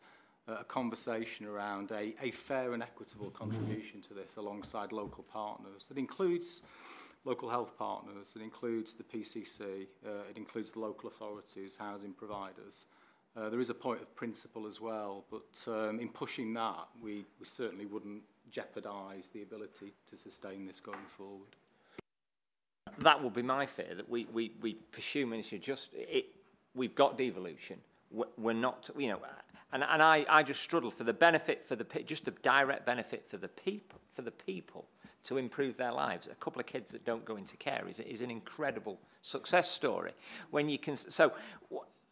A conversation around a fair and equitable contribution to this alongside local partners. That includes local health partners, it includes the PCC, it includes the local authorities, housing providers. There is a point of principle as well, but in pushing that, we certainly wouldn't jeopardise the ability to sustain this going forward. That would be my fear, that we pursue Ministry of Justice. We've got devolution. We're not, and I just struggle for the benefit just the direct benefit for the people to improve their lives. A couple of kids that don't go into care is an incredible success story. When you can, so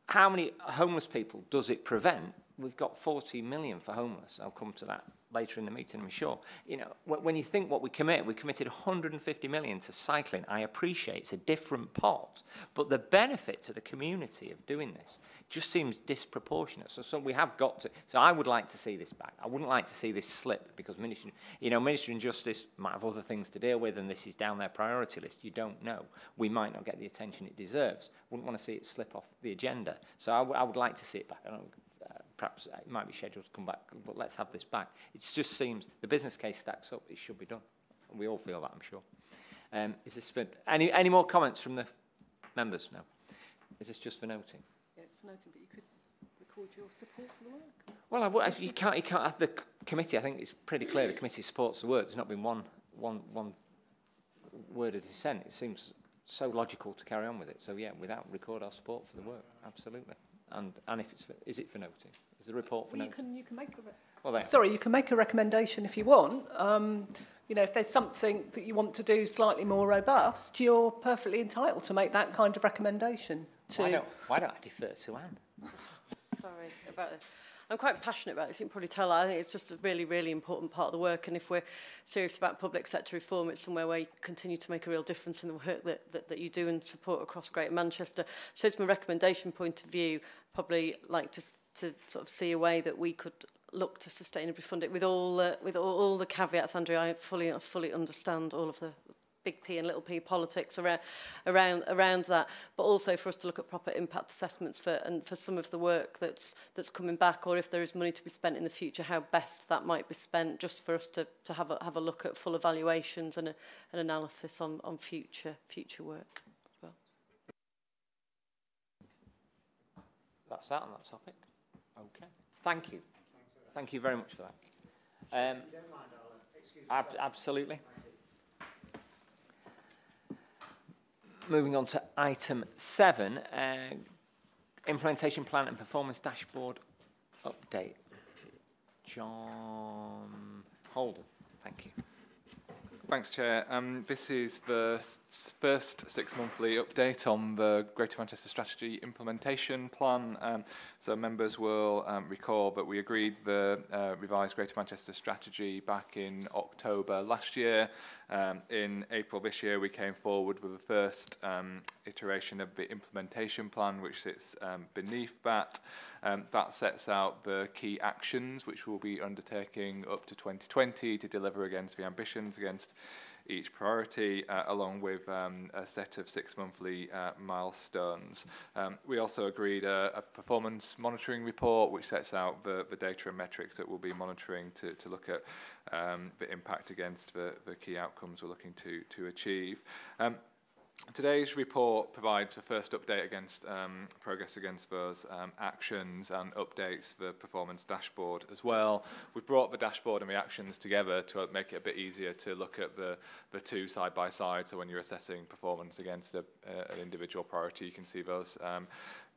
how many homeless people does it prevent? We've got 40 million for homeless. I'll come to that later in the meeting, I'm sure. You know, when you think what we committed 150 million to cycling. I appreciate it's a different pot, but the benefit to the community of doing this just seems disproportionate. So we have got to. So I would like to see this back. I wouldn't like to see this slip because Ministry and Justice might have other things to deal with, and this is down their priority list. You don't know. We might not get the attention it deserves. Wouldn't want to see it slip off the agenda. So I would like to see it back. I don't know, perhaps it might be scheduled to come back, but let's have this back. It just seems the business case stacks up. It should be done. And we all feel that, I'm sure. Is this for any more comments from the members? No. Is this just for noting? Yeah, it's for noting, but you could record your support for the work. Well, you can't have the committee. I think it's pretty clear the committee supports the work. There's not been one word of dissent. It seems so logical to carry on with it. So yeah, without record our support for the work, absolutely. And if is it for noting? Is the report for noting? You can make you can make a recommendation if you want. You know, if there's something that you want to do slightly more robust, you're perfectly entitled to make that kind of recommendation. Why don't I defer to Anne? Sorry about it. I'm quite passionate about it, you can probably tell. I think it's just a really, really important part of the work, and if we're serious about public sector reform, it's somewhere where you continue to make a real difference in the work that you do and support across Greater Manchester. So from a recommendation point of view, probably like to sort of see a way that we could look to sustainably fund it with all the caveats, Andrew. I fully understand all of the big P and little p politics around that, but also for us to look at proper impact assessments for some of the work that's coming back, or if there is money to be spent in the future, how best that might be spent, just for us to have a look at full evaluations and an analysis on future work as well. That's that on that topic. Okay. Thank you. Thank you very much for that. If you don't mind, I'll excuse myself. Absolutely. Moving on to item 7, implementation plan and performance dashboard update. John Holden, thank you. Thanks, Chair. This is the first 6-monthly update on the Greater Manchester Strategy Implementation Plan. So members will recall that we agreed the revised Greater Manchester Strategy back in October last year. In April this year, we came forward with the first iteration of the implementation plan, which sits beneath that. That sets out the key actions which we'll be undertaking up to 2020 to deliver against the ambitions, against each priority, along with a set of 6-monthly milestones. We also agreed a performance monitoring report which sets out the data and metrics that we'll be monitoring to look at the impact against the key outcomes we're looking to achieve. Today's report provides the first update against progress against those actions, and updates the performance dashboard as well. We've brought the dashboard and the actions together to make it a bit easier to look at the two side by side. So when you're assessing performance against an individual priority, you can see those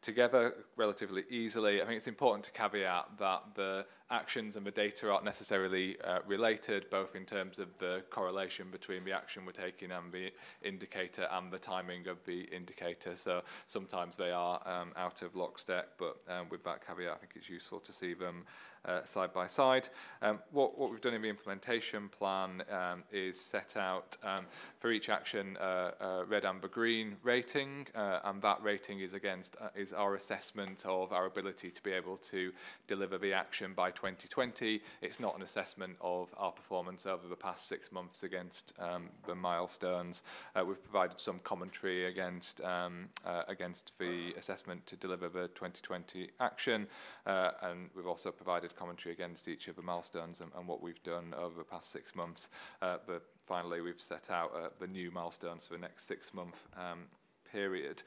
together relatively easily. I think it's important to caveat that the actions and the data aren't necessarily related, both in terms of the correlation between the action we're taking and the indicator and the timing of the indicator. So sometimes they are out of lockstep, but with that caveat, I think it's useful to see them side by side. What we've done in the implementation plan is set out for each action a red, amber, green rating, and that rating is is our assessment of our ability to be able to deliver the action by 2020. It's not an assessment of our performance over the past 6 months against the milestones. We've provided some commentary against the assessment to deliver the 2020 action, and we've also provided commentary against each of the milestones and what we've done over the past 6 months. But finally, we've set out the new milestones for the next 6-month period.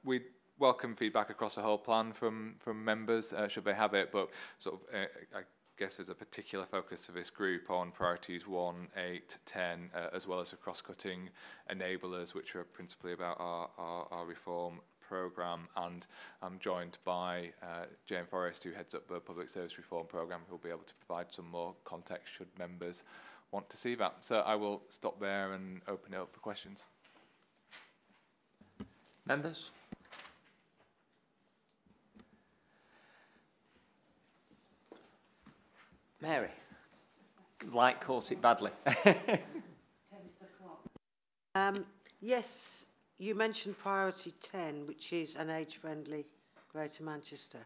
We welcome feedback across the whole plan from members, should they have it, but sort of I guess there's a particular focus for this group on priorities 1, 8, 10, as well as the cross-cutting enablers, which are principally about our reform programme. And I'm joined by Jane Forrest, who heads up the Public Service Reform Programme, who will be able to provide some more context should members want to see that. So I will stop there and open it up for questions. Members? Mary? Light caught it badly. Yes, you mentioned priority 10, which is an age-friendly Greater Manchester.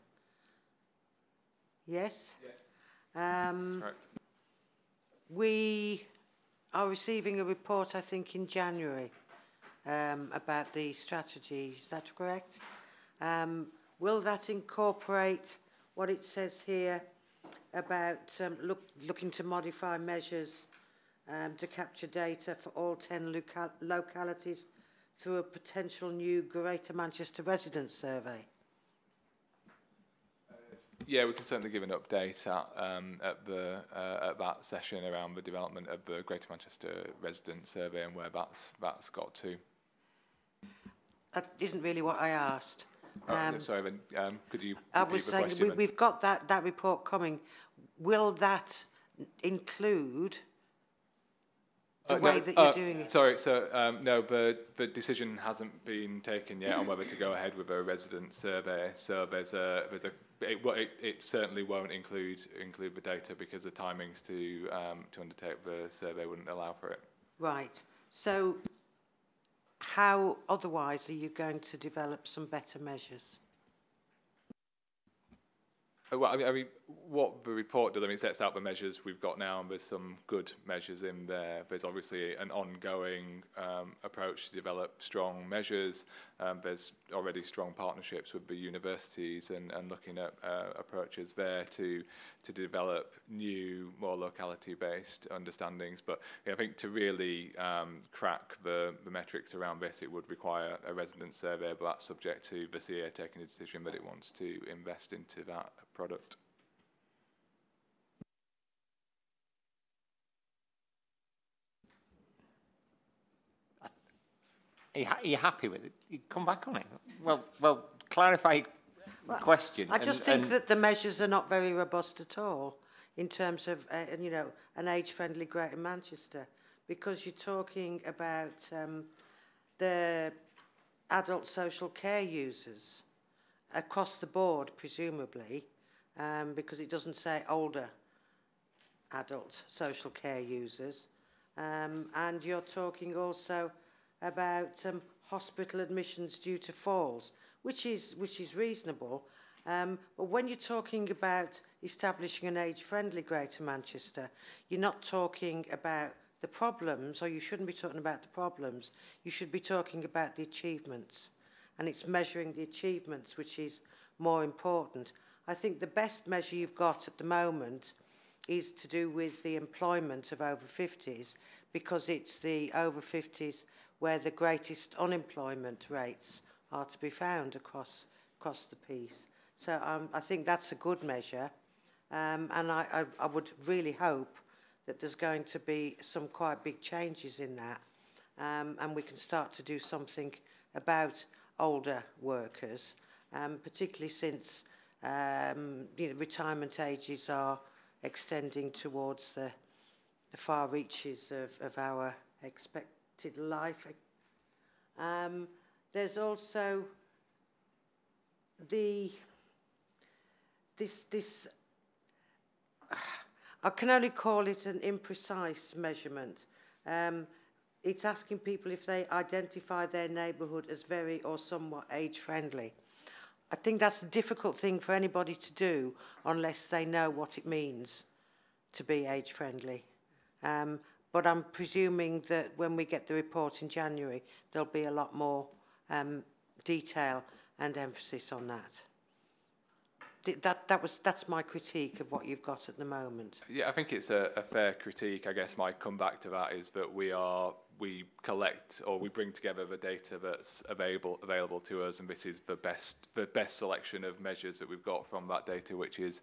Yes? Yeah. That's correct. We are receiving a report, I think, in January about the strategy. Is that correct? Will that incorporate what it says here about looking to modify measures to capture data for all 10 localities through a potential new Greater Manchester residents survey? Yeah, we can certainly give an update at that session around the development of the Greater Manchester resident survey and where that's got to. That isn't really what I asked. Sorry, then, could you I repeat was the saying question? we've got that report coming. Will that include the way that you're doing it? Sorry, so no, the decision hasn't been taken yet on whether to go ahead with a resident survey. So it certainly won't include the data because the timings to undertake the survey wouldn't allow for it. Right. So how otherwise are you going to develop some better measures? Well, I mean, what the report does, it sets out the measures we've got now, and there's some good measures in there. There's obviously an ongoing approach to develop strong measures. There's already strong partnerships with the universities and looking at approaches there to develop new, more locality-based understandings. But I think to really crack the metrics around this, it would require a resident survey, but that's subject to the CA taking a decision that it wants to invest into that product. Are you happy with it? You come back on it. Well, clarify the question. I just think that the measures are not very robust at all in terms of, an age-friendly Greater Manchester, because you're talking about the adult social care users across the board, presumably, because it doesn't say older adult social care users. And you're talking also about hospital admissions due to falls, which is reasonable. But when you're talking about establishing an age-friendly Greater Manchester, you're not talking about the problems, or you shouldn't be talking about the problems. You should be talking about the achievements. And it's measuring the achievements which is more important. I think the best measure you've got at the moment is to do with the employment of over 50s, because it's the over 50s where the greatest unemployment rates are to be found across the piece. So I think that's a good measure, and I would really hope that there's going to be some quite big changes in that, and we can start to do something about older workers, particularly since retirement ages are extending towards the far reaches of our expected life. There's also this I can only call it an imprecise measurement. It's asking people if they identify their neighbourhood as very or somewhat age-friendly. I think that's a difficult thing for anybody to do unless they know what it means to be age-friendly. But I'm presuming that when we get the report in January, there'll be a lot more detail and emphasis on that. That's my critique of what you've got at the moment. Yeah, I think it's a fair critique. I guess my comeback to that is that we are we collect or we bring together the data that's available to us, and this is the best selection of measures that we've got from that data, which is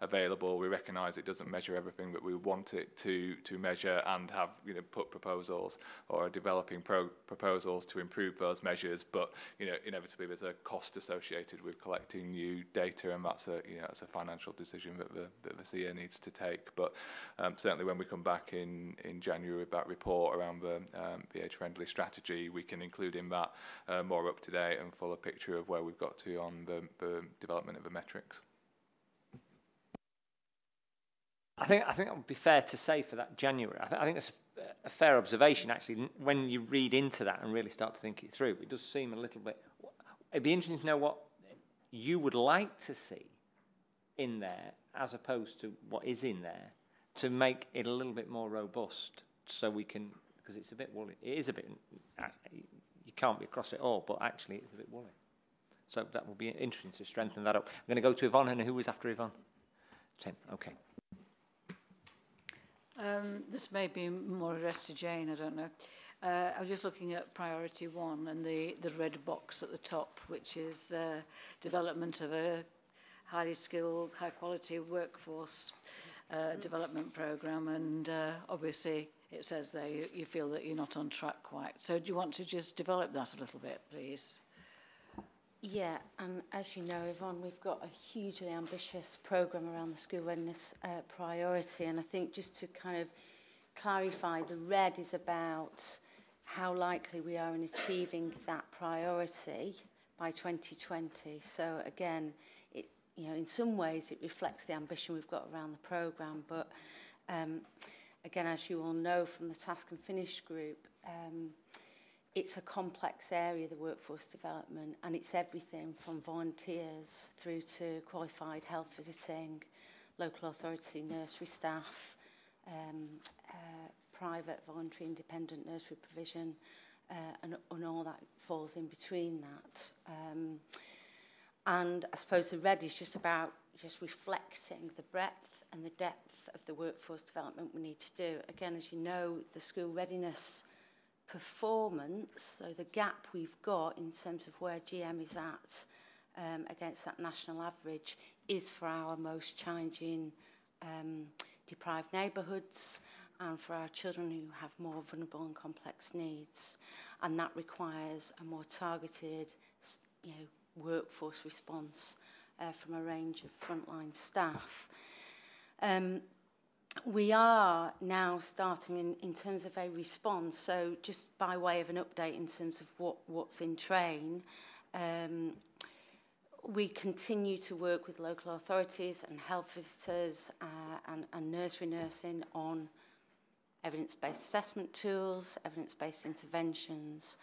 available. We recognise it doesn't measure everything that we want it to measure, and have put proposals or are developing proposals to improve those measures. But inevitably there's a cost associated with collecting new data, and that's a financial decision that the CA needs to take. But certainly when we come back in January with that report around the age-friendly strategy, we can include in that more up-to-date and fuller picture of where we've got to on the development of the metrics. I think it would be fair to say for that January. I think that's a fair observation, actually. When you read into that and really start to think it through, it does seem a little bit. It'd be interesting to know what you would like to see in there, as opposed to what is in there, to make it a little bit more robust, so we can, because it's a bit woolly. It is a bit. You can't be across it all, but actually it's a bit woolly. So that will be interesting to strengthen that up. I'm going to go to Yvonne, and who was after Yvonne? Tim. Okay. This may be more addressed to Jane, I don't know. I was just looking at priority 1 and the red box at the top, which is development of a highly skilled, high-quality workforce development programme, and obviously it says there you feel that you're not on track quite. So do you want to just develop that a little bit, please? Yeah, and as you know, Yvonne, we've got a hugely ambitious programme around the school readiness priority, and I think just to kind of clarify, the red is about how likely we are in achieving that priority by 2020. So again, it, in some ways it reflects the ambition we've got around the programme, but again, as you all know from the Task and Finish group, it's a complex area, the workforce development, and it's everything from volunteers through to qualified health visiting, local authority nursery staff, private voluntary independent nursery provision, and all that falls in between that. And I suppose the red is just about just reflecting the breadth and the depth of the workforce development we need to do. Again, as you know, the school readiness performance, so the gap we've got in terms of where GM is at against that national average, is for our most challenging deprived neighbourhoods and for our children who have more vulnerable and complex needs, and that requires a more targeted workforce response from a range of frontline staff. We are now starting in terms of a response, so just by way of an update in terms of what's in train, we continue to work with local authorities and health visitors and nursery nursing on evidence-based assessment tools, evidence-based interventions,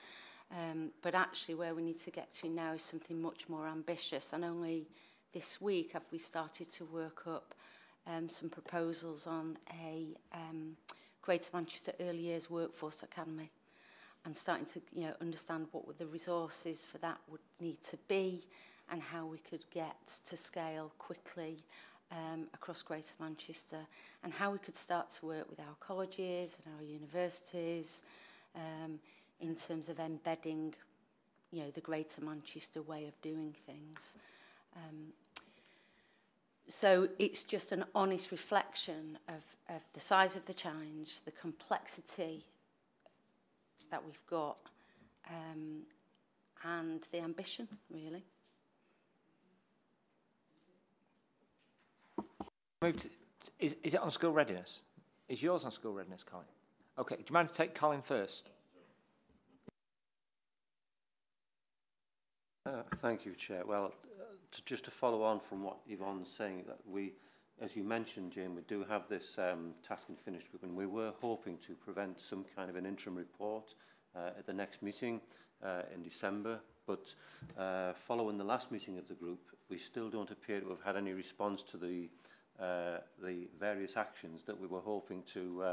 but actually where we need to get to now is something much more ambitious, and only this week have we started to work up some proposals on a Greater Manchester Early Years Workforce Academy, and starting to understand what the resources for that would need to be and how we could get to scale quickly across Greater Manchester, and how we could start to work with our colleges and our universities in terms of embedding the Greater Manchester way of doing things. So it's just an honest reflection of the size of the challenge, the complexity that we've got, and the ambition, really. Is it on school readiness? Is yours on school readiness, Colin? Okay, do you mind if I take Colin first? Thank you, Chair. Well, just to follow on from what Yvonne's saying, that we, as you mentioned, Jane, we do have this Task and Finish group, and we were hoping to prevent some kind of an interim report at the next meeting in December, but following the last meeting of the group, we still don't appear to have had any response to the various actions that we were hoping to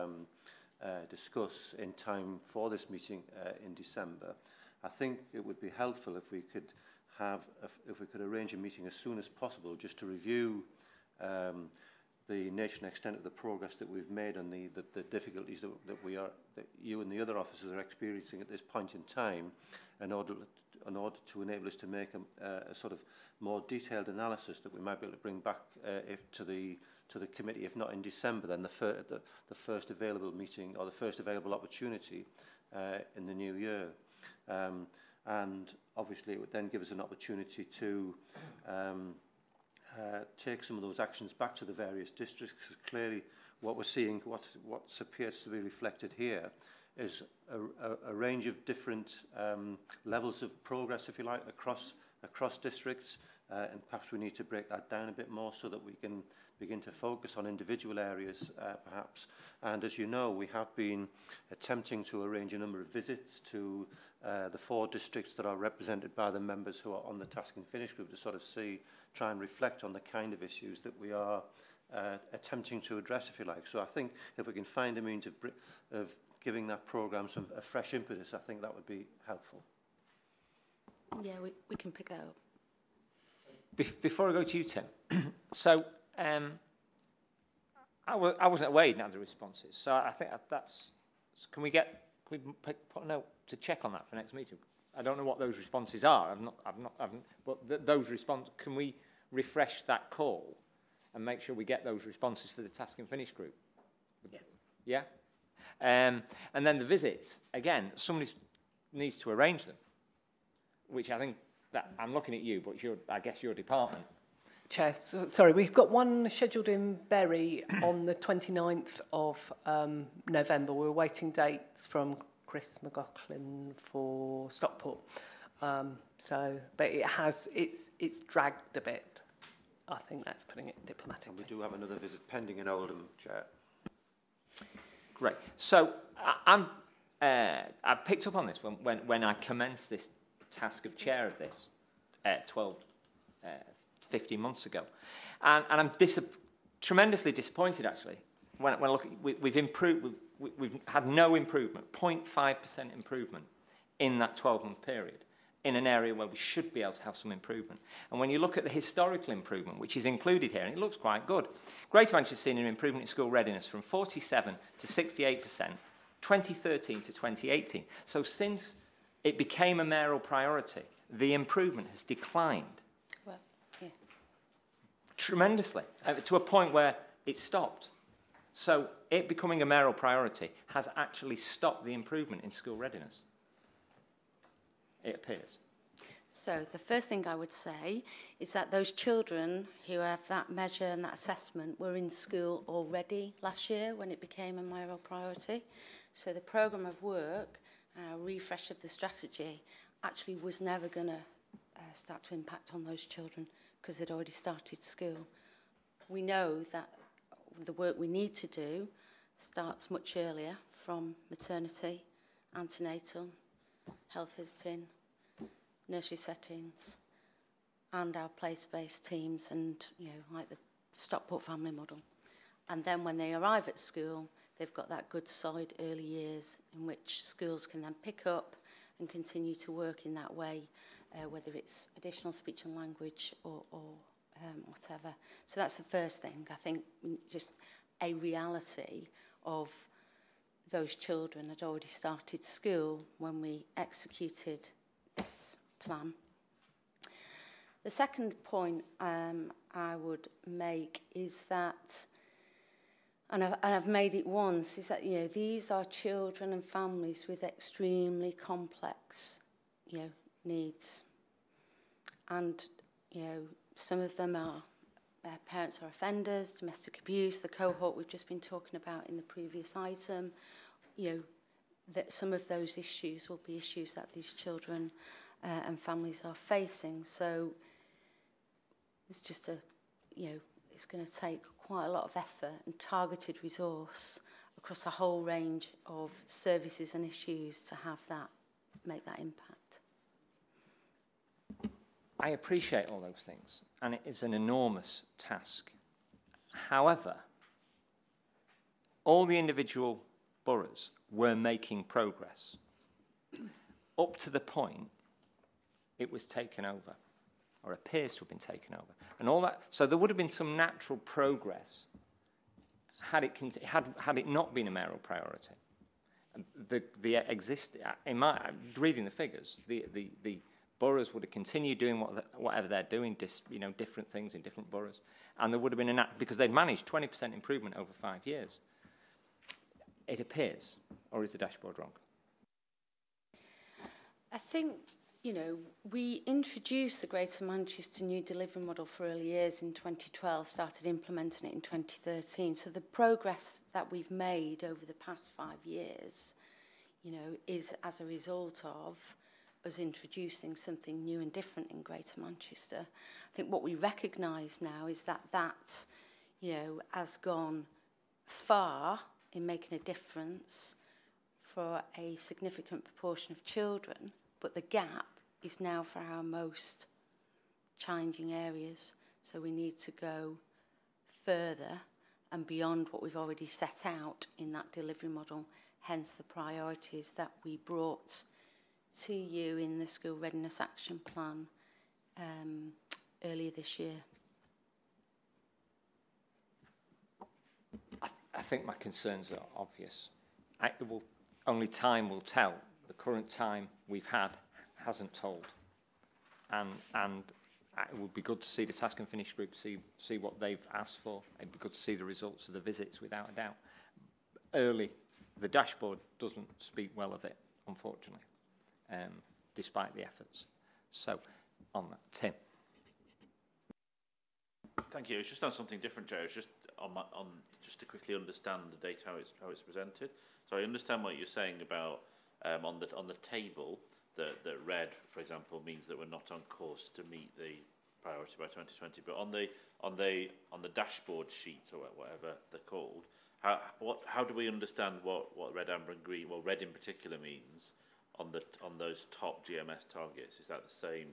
discuss in time for this meeting in December. I think it would be helpful if we could arrange a meeting as soon as possible, just to review the nature and extent of the progress that we've made and the difficulties that you and the other officers are experiencing at this point in time, in order to enable us to make a sort of more detailed analysis that we might be able to bring back to the committee, if not in December, then the first available meeting or the first available opportunity in the new year. And obviously it would then give us an opportunity to take some of those actions back to the various districts, because clearly what we're seeing, what appears to be reflected here, is a range of different levels of progress, if you like, across districts, and perhaps we need to break that down a bit more so that we can begin to focus on individual areas, perhaps. And as you know, we have been attempting to arrange a number of visits to the 4 districts that are represented by the members who are on the Task and Finish group, to sort of try and reflect on the kind of issues that we are attempting to address, if you like. So I think if we can find a means of giving that programme a fresh impetus, I think that would be helpful. Yeah, we can pick that up. Before I go to you, Tim, so I wasn't aware you'd had the responses, so I think that's. Can we put a note to check on that for next meeting? I don't know what those responses are. But those responses, can we refresh that call and make sure we get those responses for the Task and Finish group? Yeah. Yeah. And then the visits again. Somebody needs to arrange them, which I think that I'm looking at you, but I guess your department. Chair, sorry, we've got one scheduled in Bury on the 29th of November. We're waiting dates from Chris McLaughlin for Stockport. But it's dragged a bit. I think that's putting it diplomatically. And we do have another visit pending in Oldham, Chair. Great. So I picked up on this when I commenced this task of chair of this 15 months ago, and I'm tremendously disappointed actually when I look. We've improved. We've had no improvement, 0.5% improvement in that 12-month period, in an area where we should be able to have some improvement. And when you look at the historical improvement, which is included here, and it looks quite good, Greater Manchester has seen an improvement in school readiness from 47 to 68%, 2013 to 2018. So since it became a mayoral priority, the improvement has declined. Well, yeah. Tremendously, to a point where it stopped. So it becoming a mayoral priority has actually stopped the improvement in school readiness, it appears. So the first thing I would say is that those children who have that measure and that assessment were in school already last year when it became a mayoral priority. So the programme of work, refresh of the strategy, actually was never going to start to impact on those children because they'd already started school. We know that the work we need to do starts much earlier, from maternity, antenatal, health visiting, nursery settings, and our place-based teams, and like the Stockport family model. And then when they arrive at school, they've got that good solid early years in which schools can then pick up and continue to work in that way, whether it's additional speech and language or whatever. So that's the first thing. I think just a reality of those children had already started school when we executed this plan. The second point I would make is that, and I've made it once, is that these are children and families with extremely complex needs, and some of them are parents are offenders, domestic abuse, the cohort we've just been talking about in the previous item. That some of those issues will be issues that these children and families are facing. So it's just it's going to take quite a lot of effort and targeted resource across a whole range of services and issues to make that impact. I appreciate all those things, and it is an enormous task. However, all the individual boroughs were making progress up to the point it was taken over, or appears to have been taken over, and all that. So there would have been some natural progress had it not been a mayoral priority, reading the figures, the boroughs would have continued doing whatever they're doing, different things in different boroughs, and there would have been because they'd managed 20% improvement over 5 years. It appears, or is the dashboard wrong? I think, we introduced the Greater Manchester New Delivery Model for early years in 2012, started implementing it in 2013. So the progress that we've made over the past 5 years, is as a result of us introducing something new and different in Greater Manchester. I think what we recognise now is that has gone far in making a difference for a significant proportion of children, but the gap is now for our most challenging areas. So we need to go further and beyond what we've already set out in that delivery model, hence the priorities that we brought to you in the School Readiness Action Plan earlier this year. I think my concerns are obvious. Only time will tell. The current time we've had hasn't told. And it would be good to see the task and finish group see what they've asked for. It'd be good to see the results of the visits, without a doubt. Early, the dashboard doesn't speak well of it, unfortunately, despite the efforts. So, on that, Tim. Thank you. It's just on something different, Joe. It's just on just to quickly understand the data how it's presented. So I understand what you're saying about on the table that red, for example, means that we're not on course to meet the priority by 2020. But on the dashboard sheets or whatever they're called, how do we understand what red, amber, and green, well, red in particular means on those top GMS targets? Is that the same?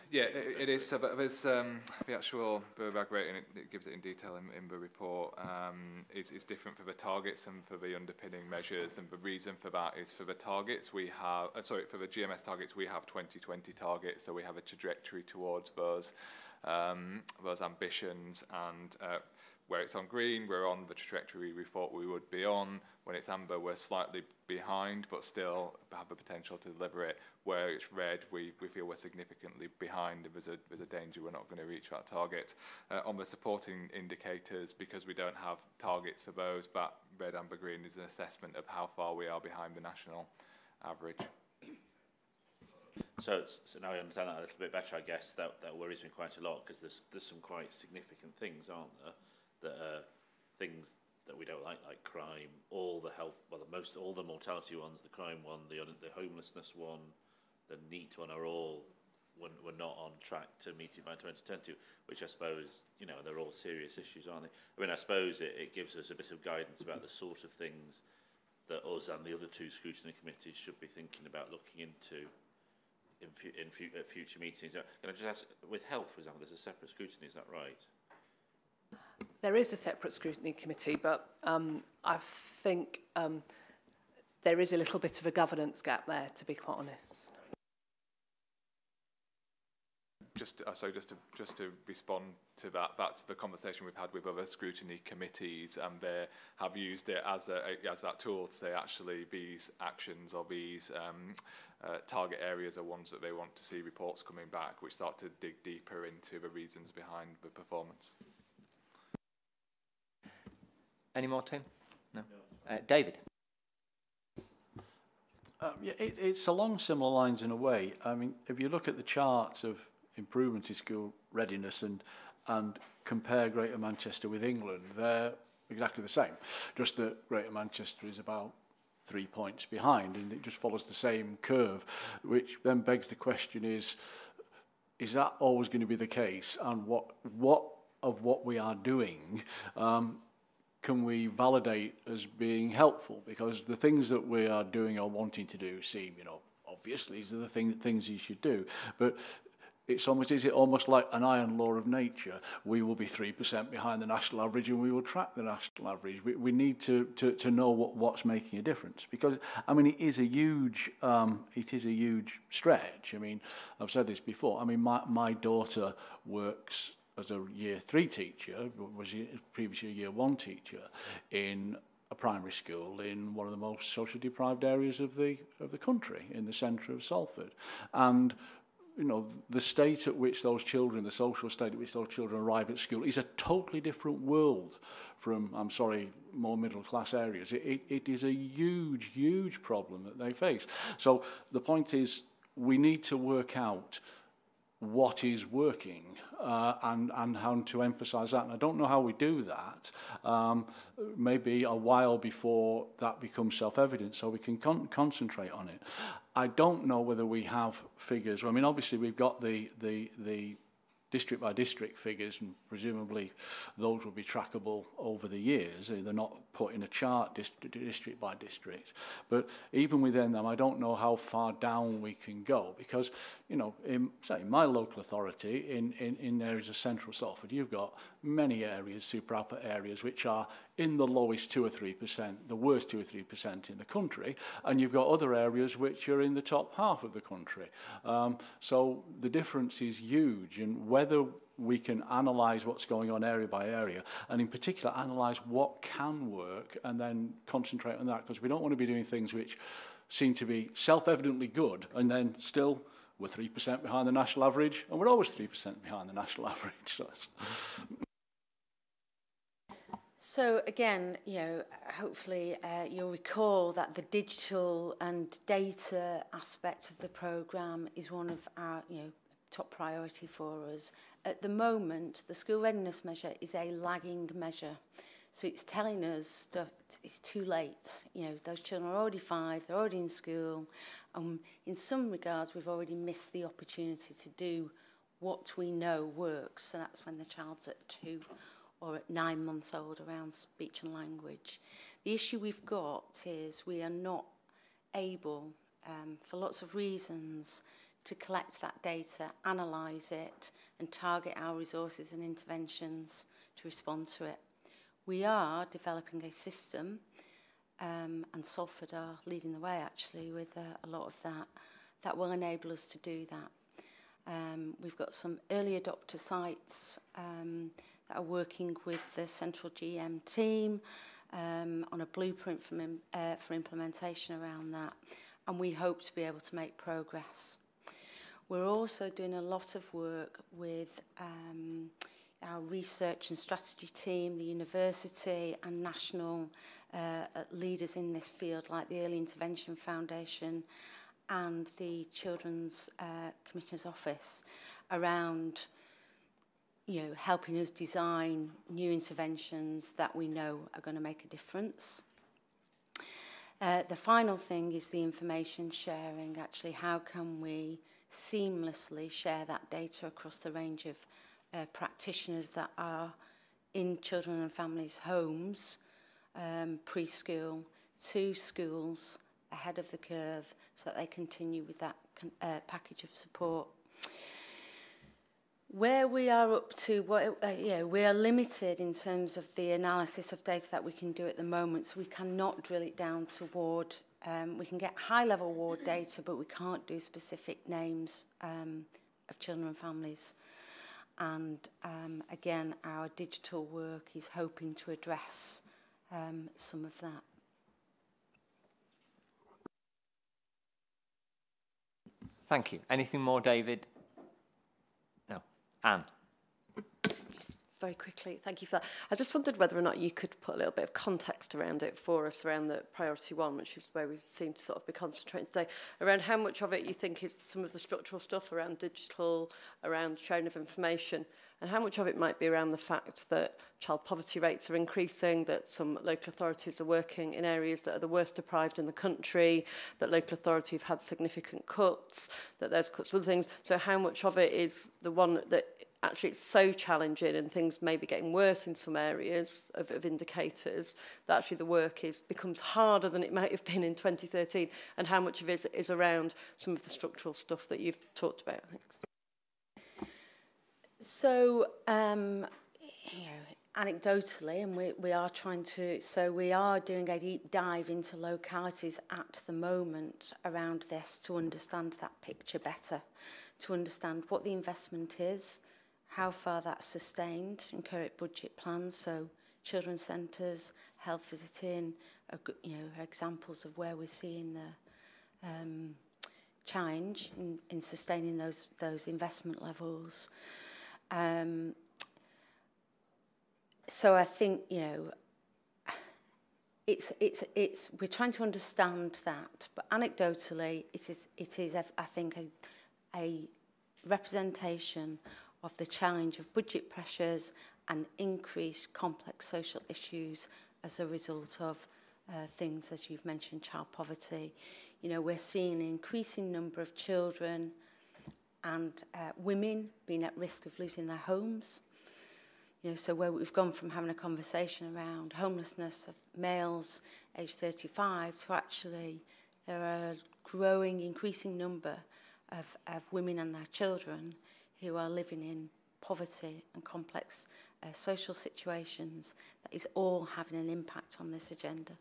Yeah, it is. So, but there's the actual Burberg rating. It gives it in detail in the report. It's different for the targets and for the underpinning measures, and the reason for that is for the targets we have. For the GMS targets we have 2020 targets, so we have a trajectory towards those ambitions. And where it's on green, we're on the trajectory we thought we would be on. When it's amber, we're slightly behind, but still have the potential to deliver it. Where it's red, we feel we're significantly behind, and there's a danger we're not going to reach that target. On the supporting indicators, because we don't have targets for those, that red, amber, green is an assessment of how far we are behind the national average. So now I understand that a little bit better. I guess that worries me quite a lot, because there's some quite significant things, aren't there, that are things that we don't like crime, all the health, well, all the mortality ones, the crime one, the homelessness one, the NEAT one, are all we're not on track to meet it by 2020, which I suppose, they're all serious issues, aren't they? I mean, I suppose it gives us a bit of guidance about the sort of things that us and the other two scrutiny committees should be thinking about looking into at future meetings. Can I just ask, with health, for example, there's a separate scrutiny, is that right? There is a separate scrutiny committee, but I think there is a little bit of a governance gap there, to be quite honest. Just to respond to that, that's the conversation we've had with other scrutiny committees, and they have used it as that tool to say, actually, these actions or these target areas are ones that they want to see reports coming back, which start to dig deeper into the reasons behind the performance. Any more, Tim? No. David? Yeah, it's along similar lines in a way. I mean, if you look at the charts of improvement in school readiness and compare Greater Manchester with England, they're exactly the same. Just that Greater Manchester is about 3 points behind, and it just follows the same curve, which then begs the question is that always going to be the case? And what we are doing can we validate as being helpful? Because the things that we are doing or wanting to do seem, obviously these are the things you should do. But is it almost like an iron law of nature? We will be 3% behind the national average, and we will track the national average. We need to know what's making a difference, because I mean it is a huge stretch. I mean, I've said this before. I mean, my daughter works as a year 3 teacher, was previously a year 1 teacher in a primary school in one of the most socially deprived areas of the country, in the centre of Salford. And you know, the state at which those children, the social state at which those children arrive at school is a totally different world from, I'm sorry, more middle class areas. It is a huge, huge problem that they face. So the point is, we need to work out what is working and how to emphasise that. And I don't know how we do that. Maybe a while before that becomes self-evident, so we can concentrate on it. I don't know whether we have figures. I mean, obviously we've got the district by district figures, and presumably those will be trackable over the years. They're not put in a chart district by district. But even within them, I don't know how far down we can go, because, you know, in, say, my local authority, in areas of central Salford, you've got many areas, super upper areas, which are in the lowest 2 or 3%, the worst 2 or 3% in the country, and you've got other areas which are in the top half of the country. So the difference is huge, and whether we can analyse what's going on area by area, and in particular analyse what can work, and then concentrate on that, because we don't want to be doing things which seem to be self-evidently good, and then still we're 3% behind the national average, and we're always 3% behind the national average. So again, you know, hopefully you'll recall that the digital and data aspect of the programme is one of our, you know, top priority for us. At the moment, the school readiness measure is a lagging measure. So it's telling us that it's too late. You know, those children are already 5, they're already in school. In some regards, we've already missed the opportunity to do what we know works. So that's when the child's at 2 or at 9 months old around speech and language. The issue we've got is we are not able, for lots of reasons, to collect that data, analyse it, and target our resources and interventions to respond to it. We are developing a system, and Salford are leading the way actually with a lot of that will enable us to do that. We've got some early adopter sites that are working with the central GM team on a blueprint for implementation around that, and we hope to be able to make progress. We're also doing a lot of work with our research and strategy team, the university and national leaders in this field, like the Early Intervention Foundation and the Children's Commissioner's Office, around, you know, helping us design new interventions that we know are going to make a difference. The final thing is the information sharing. Actually, how can we seamlessly share that data across the range of practitioners that are in children and families' homes, preschool, to schools, ahead of the curve, so that they continue with that package of support. Where we are up to, we are limited in terms of the analysis of data that we can do at the moment, so we cannot drill it down to ward. We can get high-level ward data, but we can't do specific names of children and families. And again, our digital work is hoping to address some of that. Thank you. Anything more, David? No. Anne? Just very quickly, thank you for that. I just wondered whether or not you could put a little bit of context around it for us, around the priority 1, which is where we seem to sort of be concentrating today, around how much of it you think is some of the structural stuff around digital, around sharing of information, and how much of it might be around the fact that child poverty rates are increasing, that some local authorities are working in areas that are the worst deprived in the country, that local authority have had significant cuts, that there's cuts for other things. So how much of it is the one that actually it's so challenging and things may be getting worse in some areas of indicators, that actually the work becomes harder than it might have been in 2013, and how much of it is around some of the structural stuff that you've talked about? Thanks. So, anecdotally, and we are trying to, so we are doing a deep dive into localities at the moment around this to understand that picture better, to understand what the investment is, how far that's sustained in current budget plans. So children's centres, health visiting, are, are examples of where we're seeing the challenge in sustaining those investment levels. So I think, we're trying to understand that, but anecdotally, it is I think, a representation of the challenge of budget pressures and increased complex social issues as a result of things, as you've mentioned, child poverty. We're seeing an increasing number of children and women being at risk of losing their homes. So where we've gone from having a conversation around homelessness of males aged 35 to actually there are a growing, increasing number of women and their children who are living in poverty and complex social situations. That is all having an impact on this agenda.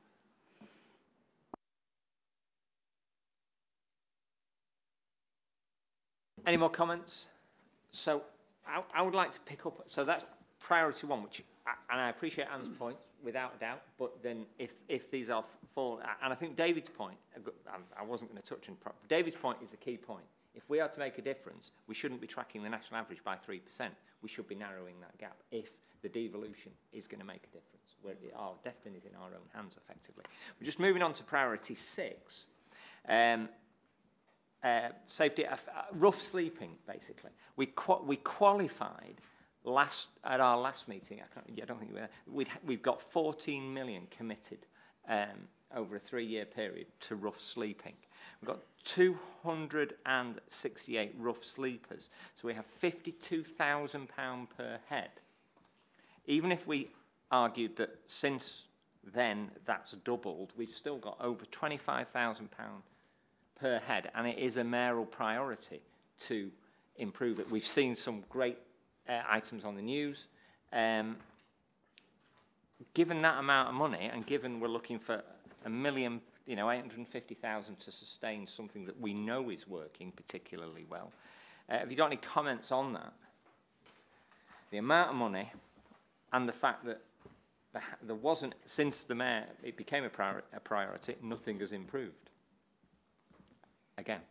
Any more comments? So I would like to pick up, so that's priority one, which, and I appreciate Anne's point, without a doubt, but then if these are fall, and I think David's point, I wasn't going to touch on, David's point is the key point. If we are to make a difference, we shouldn't be tracking the national average by 3%. We should be narrowing that gap if the devolution is going to make a difference. Where our destiny is in our own hands, effectively. We're just moving on to priority 6. Safety, rough sleeping, basically. We qualified at our last meeting. I don't think we've got 14 million committed over a 3-year period to rough sleeping. We've got 268 rough sleepers, so we have £52,000 per head. Even if we argued that since then that's doubled, we've still got over £25,000 per head, and it is a mayoral priority to improve it. We've seen some great items on the news. Given that amount of money, and given we're looking for $1 million, 850,000 to sustain something that we know is working particularly well, have you got any comments on that? The amount of money and the fact that there wasn't, since the mayor, it became a priority, nothing has improved. Again.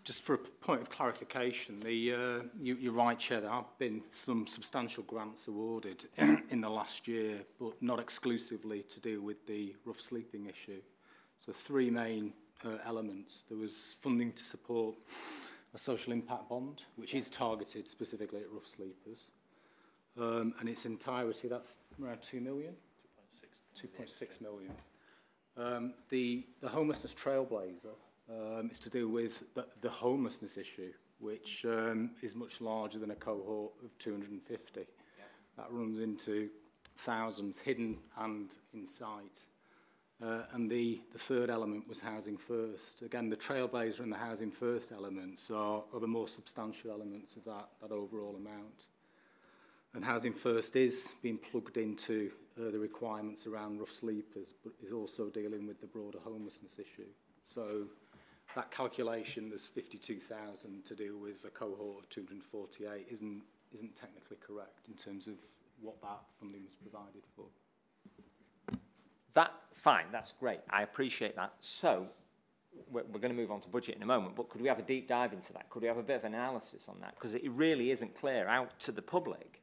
Just for a point of clarification, you're right, Chair, there have been some substantial grants awarded in the last year, but not exclusively to do with the rough sleeping issue. So 3 main elements. There was funding to support a social impact bond, which is targeted specifically at rough sleepers. And its entirety, that's around 2 million? 2.6 million. The homelessness trailblazer is to do with the homelessness issue, which is much larger than a cohort of 250. Yeah. That runs into thousands hidden and in sight. And the third element was Housing First. Again, the trailblazer and the Housing First elements are the more substantial elements of that overall amount. And Housing First is being plugged into the requirements around rough sleepers, but is also dealing with the broader homelessness issue. So that calculation, there's 52,000 to do with a cohort of 248, isn't technically correct in terms of what that funding was provided for. Fine, that's great. I appreciate that. So we're going to move on to budget in a moment, but could we have a deep dive into that? Could we have a bit of analysis on that? Because it really isn't clear out to the public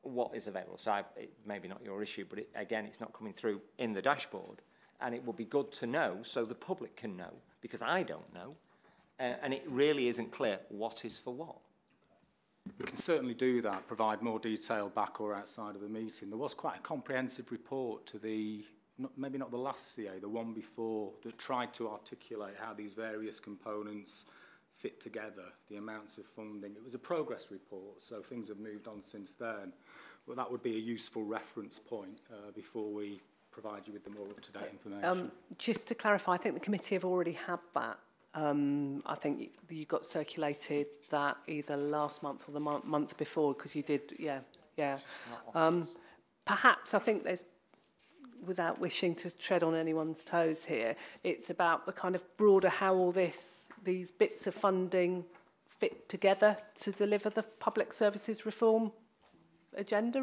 what is available. So it maybe not your issue, but again, it's not coming through in the dashboard. And it will be good to know so the public can know, because I don't know. And it really isn't clear what is for what. We can certainly do that, provide more detail back or outside of the meeting. There was quite a comprehensive report to maybe not the last CA, the one before, that tried to articulate how these various components fit together, the amounts of funding. It was a progress report, so things have moved on since then. But that would be a useful reference point before we provide you with the more up-to-date information. Just to clarify, I think the committee have already had that. I think you got circulated that either last month or the month before, because you did, yeah. Perhaps I think there's, without wishing to tread on anyone's toes here, it's about the kind of broader how all these bits of funding fit together to deliver the public services reform agenda.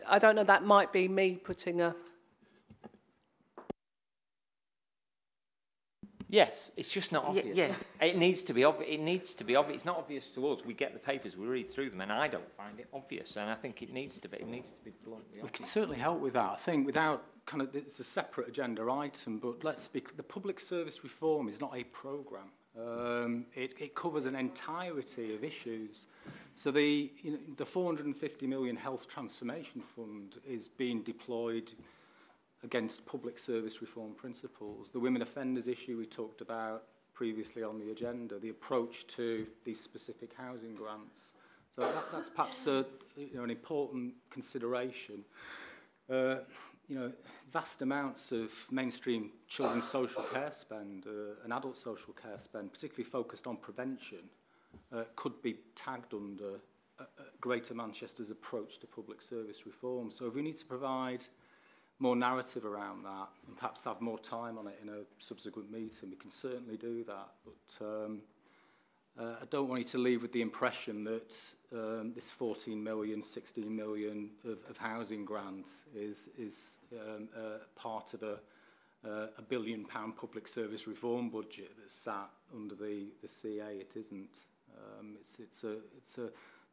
I don't know, that might be me putting a... Yes, it's just not obvious. Yeah. It needs to be obvious. It needs to be obvious. It's not obvious to us. We get the papers, we read through them, and I don't find it obvious. And I think it needs to be. It needs to be bluntly obvious. We can certainly help with that. I think without kind of, it's a separate agenda item, but let's be, the public service reform is not a programme. It covers an entirety of issues. So the 450 million health transformation fund is being deployed against public service reform principles. The women offenders issue we talked about previously on the agenda, the approach to these specific housing grants. So that's perhaps an important consideration. Vast amounts of mainstream children's social care spend and adult social care spend, particularly focused on prevention, could be tagged under Greater Manchester's approach to public service reform. So if we need to provide more narrative around that and perhaps have more time on it in a subsequent meeting, we can certainly do that. But I don't want you to leave with the impression that this 14 million, 16 million of housing grants is part of a £1 billion public service reform budget that's sat under the CA. It isn't.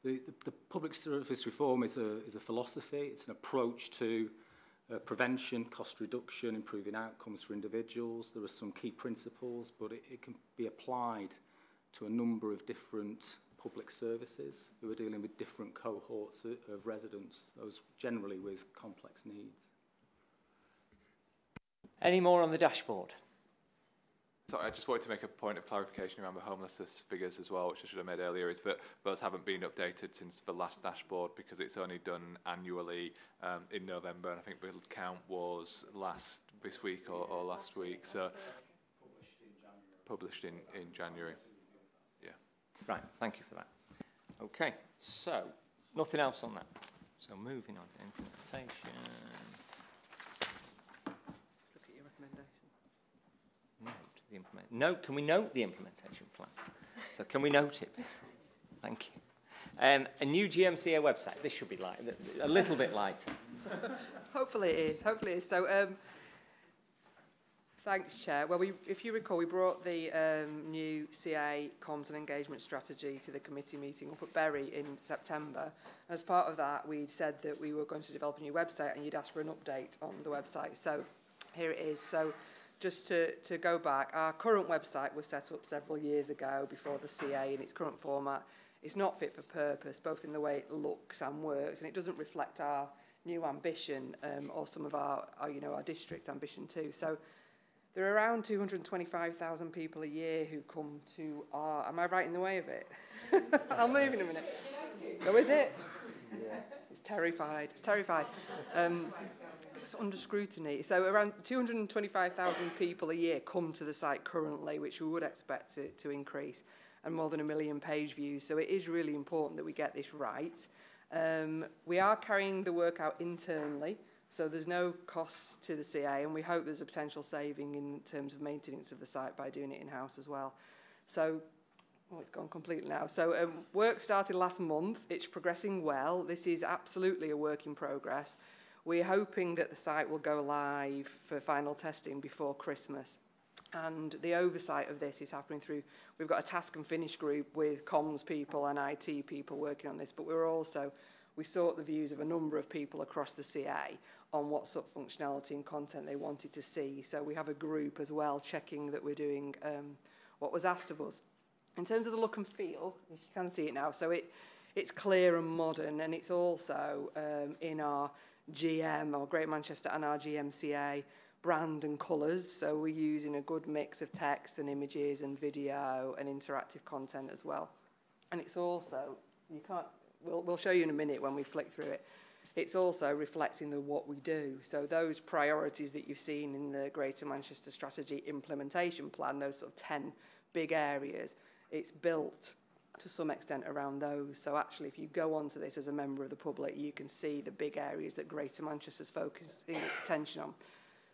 The public service reform is a philosophy. It's an approach to prevention, cost reduction, improving outcomes for individuals. There are some key principles, but it can be applied to a number of different public services who are dealing with different cohorts of residents, those generally with complex needs. Any more on the dashboard? Sorry, I just wanted to make a point of clarification around the homelessness figures as well, which I should have made earlier, is that those haven't been updated since the last dashboard because it's only done annually in November, and I think the count was this week or last week. So published in January. Yeah. Right, thank you for that. Okay, so nothing else on that. So moving on to implementation. Can we note the implementation plan? So can we note it? Thank you. A new GMCA website. This should be light, a little bit lighter. Hopefully it is. Hopefully it is. So thanks, Chair. Well, if you recall, we brought the new CA comms and engagement strategy to the committee meeting up at Bury in September. As part of that, we said that we were going to develop a new website, and you'd asked for an update on the website. So here it is. So just to go back, our current website was set up several years ago before the CA in its current format. It's not fit for purpose, both in the way it looks and works, and it doesn't reflect our new ambition or some of our district ambition too. So there are around 225,000 people a year who come to our... Am I right in the way of it? I'll move in a minute. Oh, is it? Yeah. It's terrified. It's terrified. It's under scrutiny. So around 225,000 people a year come to the site currently, which we would expect it to increase, and more than 1 million page views. So it is really important that we get this right. We are carrying the work out internally, so there's no cost to the CA, and we hope there's a potential saving in terms of maintenance of the site by doing it in-house as well. So, it's gone completely now. So work started last month. It's progressing well. This is absolutely a work in progress. We're hoping that the site will go live for final testing before Christmas. And the oversight of this is happening through, we've got a task and finish group with comms people and IT people working on this, but we sought the views of a number of people across the CA on what sort of functionality and content they wanted to see. So we have a group as well checking that we're doing what was asked of us. In terms of the look and feel, you can see it now, so it's clear and modern, and it's also in our GM, or Greater Manchester, and our GMCA brand and colours. So we're using a good mix of text and images and video and interactive content as well. And it's also, we'll show you in a minute when we flick through it, it's also reflecting what we do. So those priorities that you've seen in the Greater Manchester Strategy Implementation Plan, those sort of 10 big areas, it's built to some extent around those. So actually, if you go onto this as a member of the public, you can see the big areas that Greater Manchester's focusing its attention on.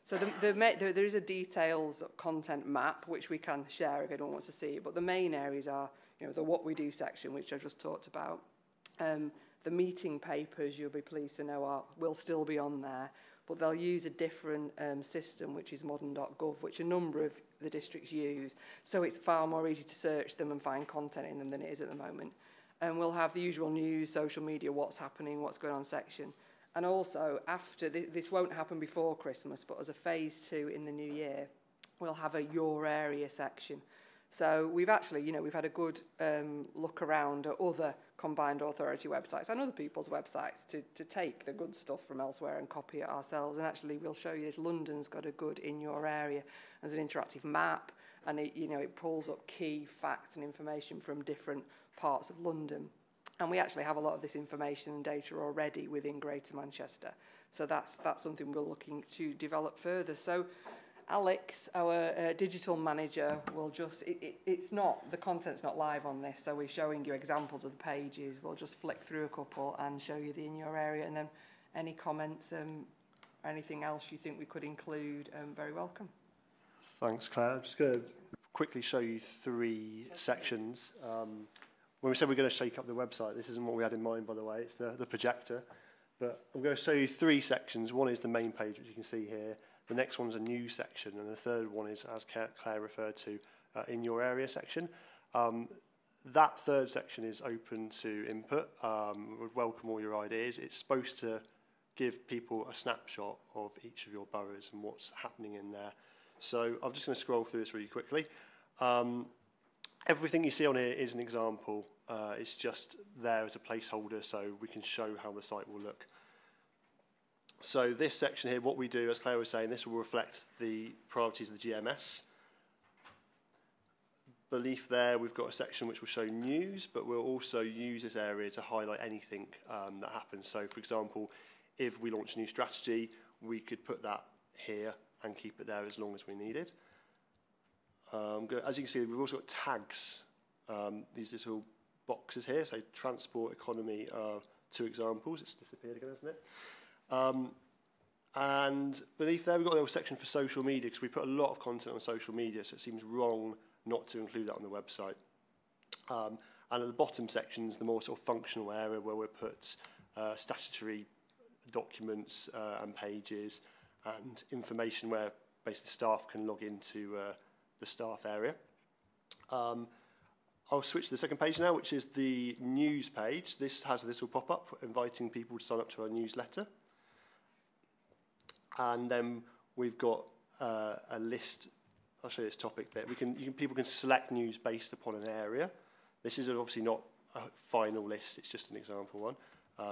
So there is a details content map, which we can share if anyone wants to see it, but the main areas are you know, the What We Do section, which I just talked about. The meeting papers, you'll be pleased to know, will still be on there, but they'll use a different system, which is modern.gov, which a number of the districts use. So it's far more easy to search them and find content in them than it is at the moment. And we'll have the usual news, social media, what's happening, what's going on section. And also, after, this won't happen before Christmas, but as a phase 2 in the new year, we'll have a Your Area section. So we've actually, you know, we've had a good look around at other combined authority websites and other people's websites to take the good stuff from elsewhere and copy it ourselves. And actually, we'll show you this. London's got a good In Your Area. There's an interactive map, and it, you know, it pulls up key facts and information from different parts of London. And we actually have a lot of this information and data already within Greater Manchester. So that's something we're looking to develop further. So Alex, our digital manager, will just, it's not, the content's not live on this, so we're showing you examples of the pages. We'll just flick through a couple and show you the In Your Area, and then any comments, anything else you think we could include, very welcome. Thanks, Claire. I'm just going to quickly show you 3 sections. When we said we're going to shake up the website, this isn't what we had in mind, by the way, it's the projector. But I'm going to show you 3 sections. One is the main page, which you can see here. The next one's a new section, and the third one is, as Claire referred to, In Your Area section. That third section is open to input. Would welcome all your ideas. It's supposed to give people a snapshot of each of your boroughs and what's happening in there. So I'm just going to scroll through this really quickly. Everything you see on here is an example. It's just there as a placeholder so we can show how the site will look. So this section here, what we do, as Claire was saying, this will reflect the priorities of the GMS. Beneath there, we've got a section which will show news, but we'll also use this area to highlight anything that happens. So, for example, if we launch a new strategy, we could put that here and keep it there as long as we needed. As you can see, we've also got tags, these little boxes here. So transport, economy are 2 examples. It's disappeared again, hasn't it? And beneath there, we've got a little section for social media, because we put a lot of content on social media, so it seems wrong not to include that on the website. And at the bottom section is the more sort of functional area where we put statutory documents and pages and information where basically staff can log into the staff area. I'll switch to the second page now, which is the news page. This has this will pop up inviting people to sign up to our newsletter. And then we've got a list. I'll show you this topic bit. People can select news based upon an area. This is obviously not a final list. It's just an example one.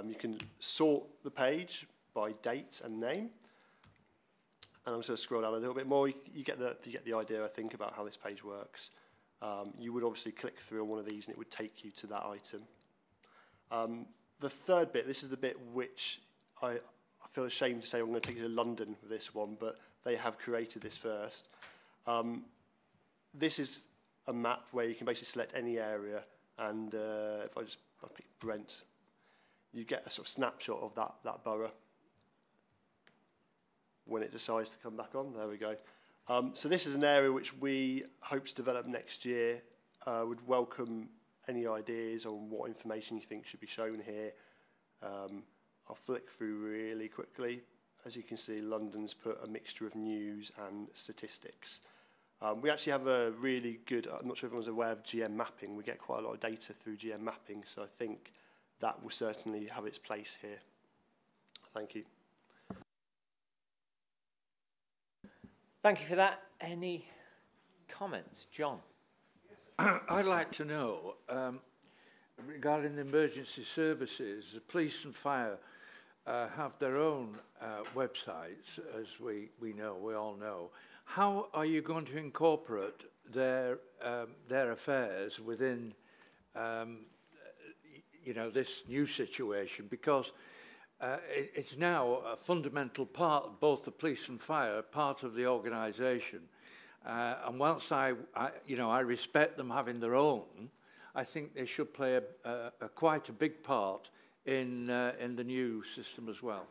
You can sort the page by date and name. And I'm just going to scroll down a little bit more. You get the idea, I think, about how this page works. You would obviously click through on one of these, and it would take you to that item. The third bit. This is the bit which I feel ashamed to say I'm going to take you to London with this one, but they have created this first. This is a map where you can basically select any area, and if I pick Brent, you get a sort of snapshot of that borough when it decides to come back on. There we go. So this is an area which we hope to develop next year. Would welcome any ideas on what information you think should be shown here. I'll flick through really quickly. As you can see, London's put a mixture of news and statistics. We actually have a really good, I'm not sure if everyone's aware of GM mapping. We get quite a lot of data through GM mapping, so I think that will certainly have its place here. Thank you. Thank you for that. Any comments? John? I'd like to know, regarding the emergency services, the police and fire have their own websites, as we all know. How are you going to incorporate their affairs within, this new situation? Because it's now a fundamental part, both the police and fire, part of the organisation. And whilst I respect them having their own, I think they should play quite a big part in the new system as well.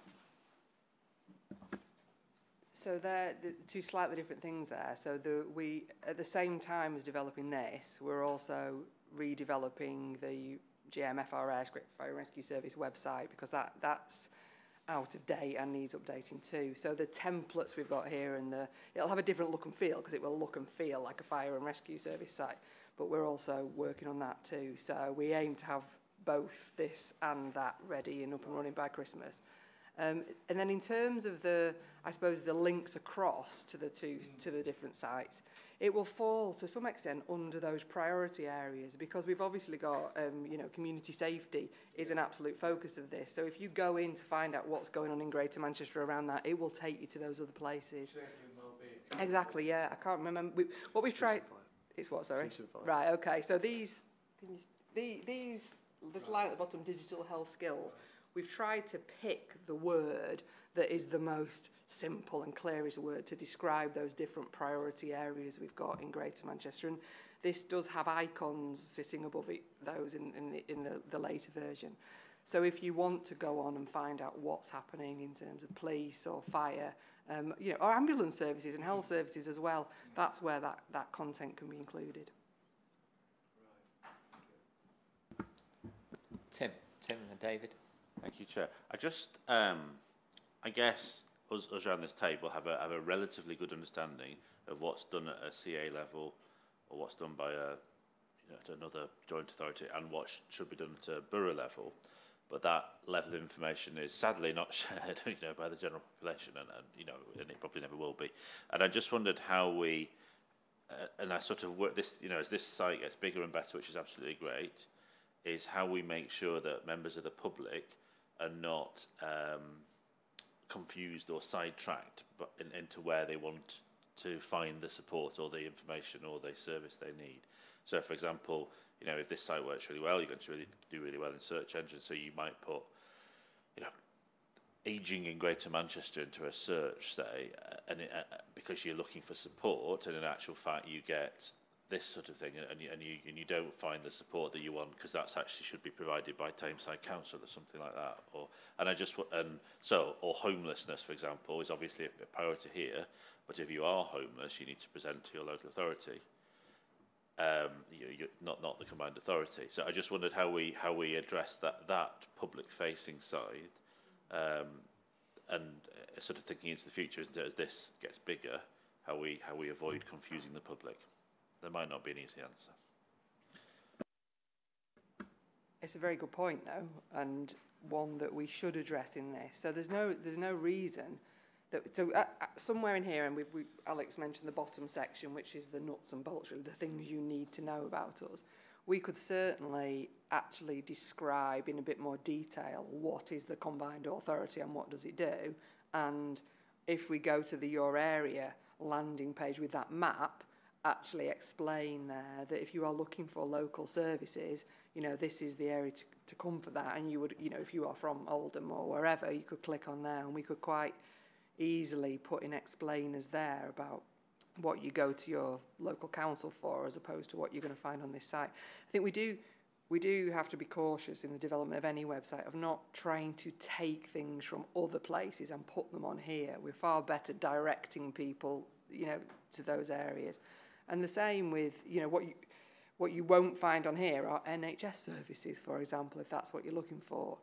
So they're the 2 slightly different things there. So we, at the same time as developing this, we're also redeveloping the GMFRS, Great Fire and Rescue Service website, because that's out of date and needs updating too. So the templates we've got here, and it'll have a different look and feel, because it will look and feel like a fire and rescue service site, but we're also working on that too. So we aim to have both this and that ready and up and running by Christmas. And then in terms of I suppose the links across to the different sites, it will fall to some extent under those priority areas, because we've obviously got, community safety is an absolute focus of this. So if you go in to find out what's going on in Greater Manchester around that, it will take you to those other places. Exactly, yeah. I can't remember. What we've tried... It's what, sorry? Right, okay. So this line at the bottom, digital health skills, we've tried to pick the word that is the most simple and clearest word to describe those different priority areas we've got in Greater Manchester. And this does have icons sitting above it, those in the later version. So if you want to go on and find out what's happening in terms of police or fire, or ambulance services and health services as well, that's where that content can be included. Tim and David. Thank you, Chair. I just, I guess, us around this table have a relatively good understanding of what's done at a CA level, or what's done by another joint authority, and what should be done at a borough level. But that level of information is sadly not shared, by the general population, and it probably never will be. And I just wondered how we, and I sort of work this, as this site gets bigger and better, which is absolutely great, is how we make sure that members of the public are not confused or sidetracked into where they want to find the support or the information or the service they need. So, for example, if this site works really well, you're going to do really well in search engines. So you might put, ageing in Greater Manchester into a search, say, because you're looking for support, and in actual fact you get this sort of thing, and you don't find the support that you want, because that's actually should be provided by Tameside Council or something like that. Or homelessness, for example, is obviously a priority here. But if you are homeless, you need to present to your local authority. You're not the combined authority. So I just wondered how we address that public-facing side, and sort of thinking into the future as this gets bigger, how we avoid confusing the public. There might not be an easy answer. It's a very good point, though, and one that we should address in this. So there's no reason that. So somewhere in here, and Alex mentioned the bottom section, which is the nuts and bolts, really, the things you need to know about us. We could certainly actually describe in a bit more detail what is the combined authority and what does it do. And if we go to the Your Area landing page with that map, actually explain there that if you are looking for local services, this is the area to come for that. And you would, if you are from Oldham or wherever, you could click on there, and we could quite easily put in explainers there about what you go to your local council for, as opposed to what you're going to find on this site. I think we do have to be cautious in the development of any website of not trying to take things from other places and put them on here. We're far better directing people, to those areas. And the same with, what you won't find on here are NHS services, for example, if that's what you're looking for.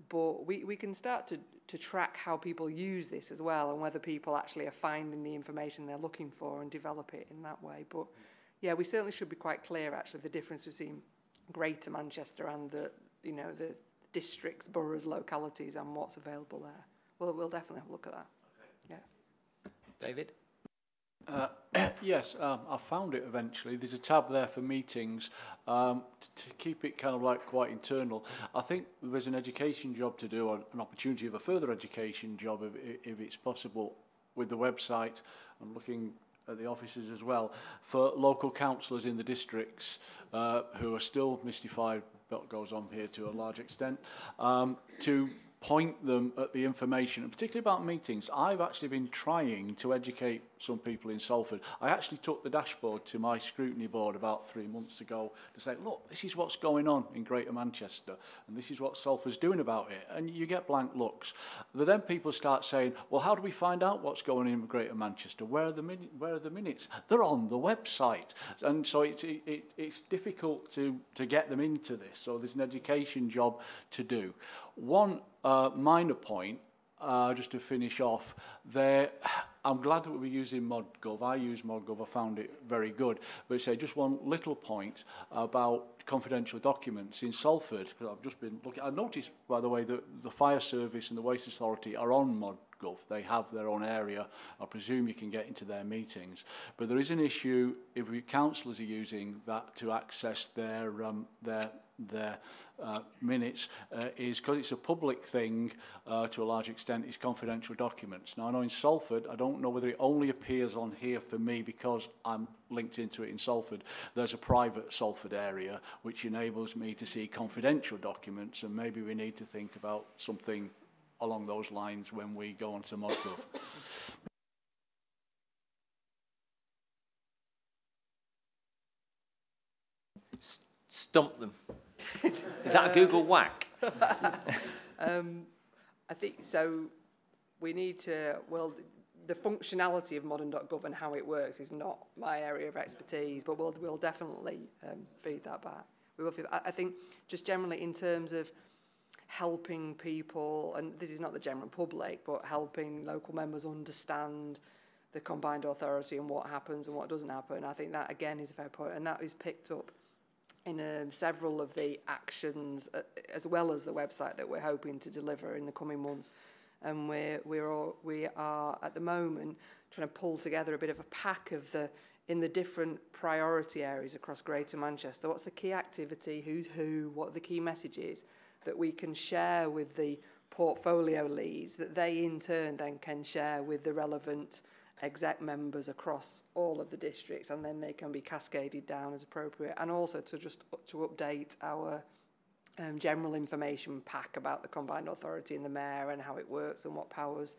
But we can start to track how people use this as well, and whether people actually are finding the information they're looking for and develop it in that way. But yeah, we certainly should be quite clear, actually, the difference between Greater Manchester and the districts, boroughs, localities, and what's available there. We'll definitely have a look at that. Okay. Yeah. David? Yes, I found it eventually. There's a tab there for meetings to keep it kind of like quite internal. I think there's an education job to do, or an opportunity of a further education job if it's possible with the website. I'm looking at the offices as well for local councillors in the districts who are still mystified what goes on here to a large extent, to point them at the information, and particularly about meetings. I've actually been trying to educate some people in Salford. I actually took the dashboard to my scrutiny board about 3 months ago to say, look, this is what's going on in Greater Manchester, and this is what Salford's doing about it. And you get blank looks. But then people start saying, well, how do we find out what's going on in Greater Manchester? Where are the minutes? They're on the website. And so it's difficult to get them into this. So there's an education job to do. One minor point, just to finish off, I'm glad that we're using ModGov. I use ModGov. I found it very good. But say just one little point about confidential documents in Salford, because I've just been looking. I noticed, by the way, that the Fire Service and the Waste Authority are on ModGov. They have their own area. I presume you can get into their meetings. But there is an issue if councillors are using that to access their minutes, is because it's a public thing to a large extent, is confidential documents. Now, I know in Salford, I don't know whether it only appears on here for me because I'm linked into it in Salford. There's a private Salford area which enables me to see confidential documents, and maybe we need to think about something along those lines when we go onto ModGov. Stump them. Is that a Google whack? I think so. We need to, well, the functionality of modern.gov and how it works is not my area of expertise, but we'll definitely feed that back. We will feed that. I think just generally in terms of helping people, and this is not the general public, but helping local members understand the combined authority and what happens and what doesn't happen. I think that again is a fair point, and that is picked up in several of the actions, as well as the website that we're hoping to deliver in the coming months. And we are at the moment trying to pull together a bit of a pack of in the different priority areas across Greater Manchester. What's the key activity? Who's who? What are the key messages that we can share with the portfolio leads that they in turn then can share with the relevant exec members across all of the districts, and then they can be cascaded down as appropriate, and also to update our general information pack about the combined authority and the mayor and how it works and what powers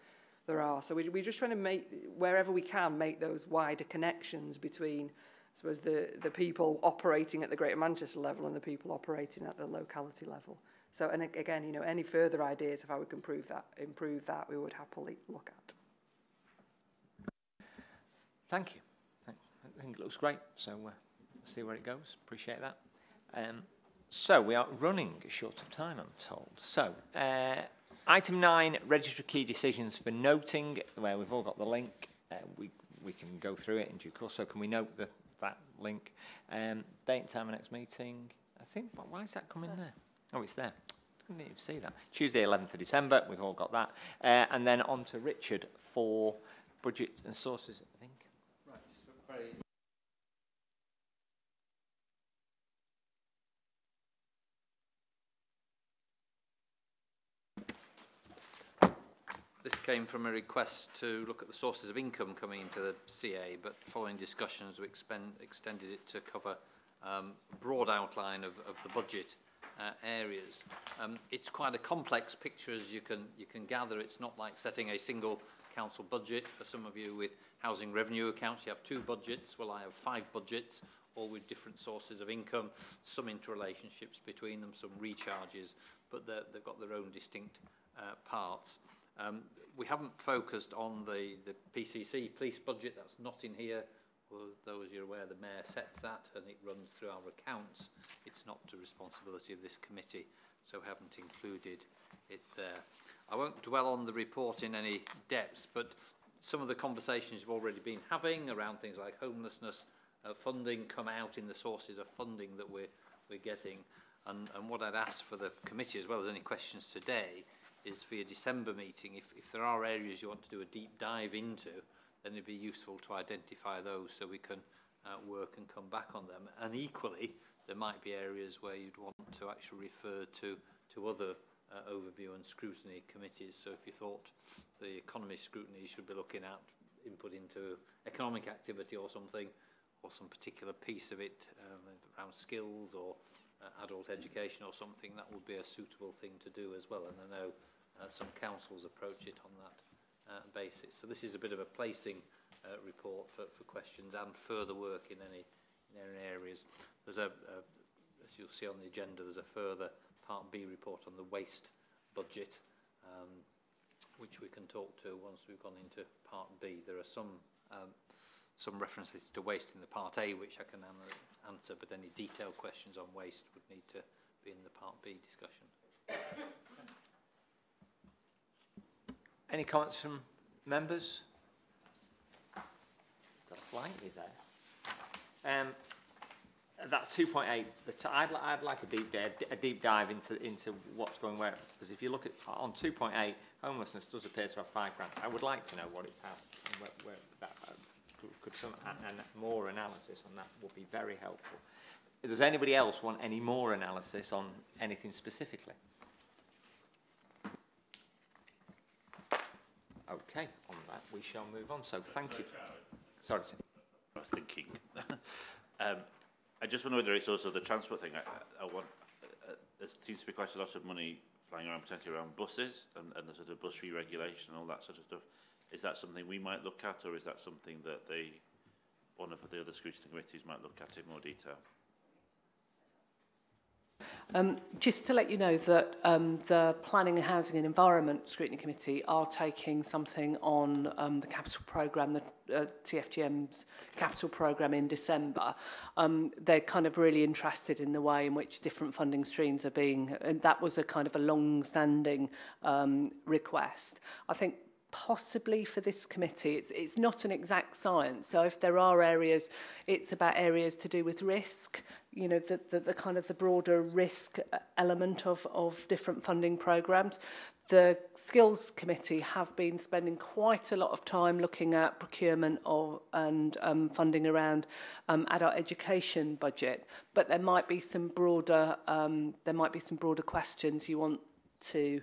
there are. So we're just trying to make, wherever we can, make those wider connections between, I suppose, the people operating at the Greater Manchester level and the people operating at the locality level. So, and again, you know, any further ideas of how we can improve that, we would happily look at. Thank you. I think it looks great, so let's see where it goes. Appreciate that. So we are running short of time, I'm told. So item 9, register key decisions for noting, where we've all got the link. We can go through it in due course. So can we note that link? Date and time of next meeting. I think, why is that coming there? Oh, it's there. I didn't even see that. Tuesday, 11th of December. We've all got that. And then on to Richard for budgets and sources, I think. This came from a request to look at the sources of income coming into the CA, but following discussions we extended it to cover a broad outline of the budget areas. It's quite a complex picture, as you can gather. It's not like setting a single council budget. For some of you with housing revenue accounts, you have 2 budgets. Well, I have 5 budgets, all with different sources of income, some interrelationships between them, some recharges, but they've got their own distinct parts. We haven't focused on the PCC police budget. That's not in here. Although, as you're aware, the Mayor sets that and it runs through our accounts. It's not the responsibility of this committee, so we haven't included it there. I won't dwell on the report in any depth, but some of the conversations you've already been having around things like homelessness funding come out in the sources of funding that we're getting. And what I'd ask for the committee, as well as any questions today, is for your December meeting, if there are areas you want to do a deep dive into, then it'd be useful to identify those so we can work and come back on them. And equally, there might be areas where you'd want to actually refer to other overview and scrutiny committees. So if you thought the economy scrutiny should be looking at input into economic activity or something, or some particular piece of it around skills or adult education or something, that would be a suitable thing to do as well. And I know some councils approach it on that basis. So this is a bit of a placing report for questions and further work in any areas. There's as you'll see on the agenda, there's a further Part B report on the waste budget, which we can talk to once we've gone into Part B. There are some references to waste in the Part A, which I can answer, but any detailed questions on waste would need to be in the Part B discussion. Any comments from members? Got slightly there. That 2.8, I'd like a deep dive into what's going where, because if you look at on 2.8, homelessness does appear to have 5 grants. I would like to know what it's had, and where that could some and more analysis on that would be very helpful. Does anybody else want any more analysis on anything specifically? Okay, on that we shall move on. So thank you. Sorry, Tim. I was thinking. I just wonder whether it's also the transport thing. I want. There seems to be quite a lot of money flying around, particularly around buses and the sort of bus re-regulation and all that sort of stuff. Is that something we might look at, or is that something that one of the other scrutiny committees might look at in more detail? Just to let you know that the Planning and Housing and Environment Scrutiny Committee are taking something on the capital programme, the TFGM's capital programme in December. They're kind of really interested in the way in which different funding streams are being, and that was a kind of a long-standing request. I think possibly for this committee, it's not an exact science. So if there are areas, it's about areas to do with risk, you know, the kind of the broader risk element of different funding programmes. The Skills Committee have been spending quite a lot of time looking at procurement and funding around adult education budget, but there might be some broader questions you want to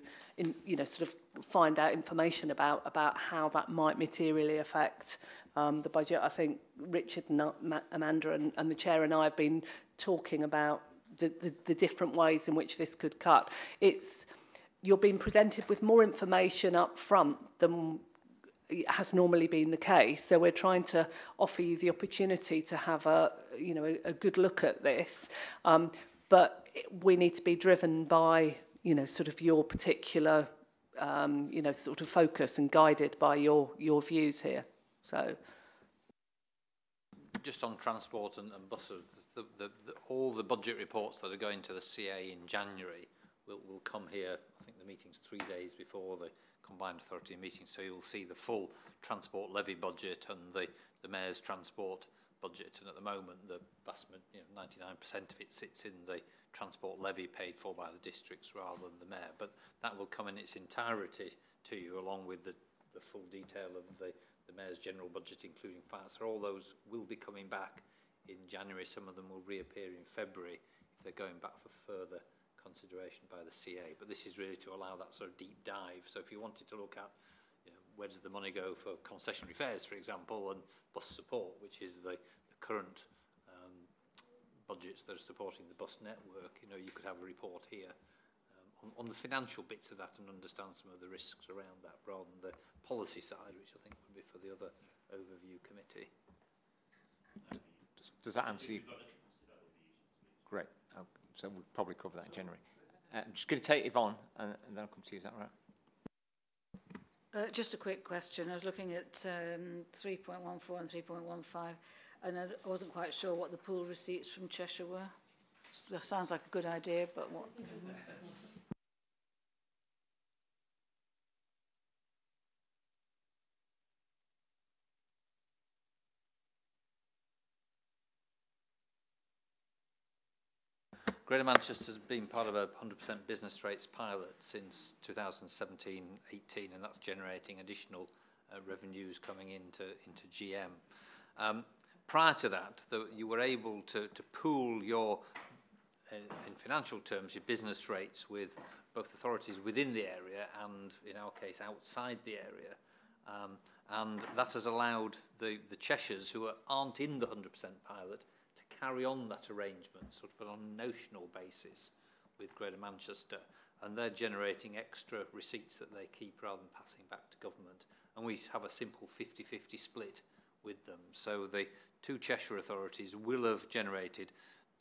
sort of find out information about how that might materially affect the budget. I think Richard and Amanda and the Chair and I have been talking about the different ways in which this could cut. You're being presented with more information up front than has normally been the case. So we're trying to offer you the opportunity to have a good look at this. But we need to be driven by sort of your particular, sort of focus and guided by your views here. So, just on transport and buses, all the budget reports that are going to the CA in January will come here. I think the meeting's 3 days before the combined authority meeting, so you'll see the full transport levy budget and the mayor's transport budget. And at the moment, the vast 99% of it sits in the transport levy paid for by the districts rather than the mayor. But that will come in its entirety to you, along with the full detail of the mayor's general budget, including fires. So all those will be coming back in January. Some of them will reappear in February if they're going back for further consideration by the CA. But this is really to allow that sort of deep dive. So if you wanted to look at where does the money go for concessionary fares, for example, and bus support, which is the current budgets that are supporting the bus network, you could have a report here on the financial bits of that and understand some of the risks around that, rather than the policy side, which I think would be for the other overview committee. Does that answer you? Great. So we'll probably cover that in January. I'm just going to take Yvonne, and then I'll come to you. Is that right? Just a quick question. I was looking at 3.14 and 3.15, and I wasn't quite sure what the pool receipts from Cheshire were. That sounds like a good idea, but what? Greater Manchester's been part of a 100% business rates pilot since 2017-18, and that's generating additional revenues coming into GM. Prior to that, you were able to pool your, in financial terms, your business rates with both authorities within the area and, in our case, outside the area. And that has allowed the Cheshires, who aren't in the 100% pilot, to carry on that arrangement sort of on a notional basis with Greater Manchester. and they're generating extra receipts that they keep rather than passing back to government. And we have a simple 50-50 split with them. So the two Cheshire authorities will have generated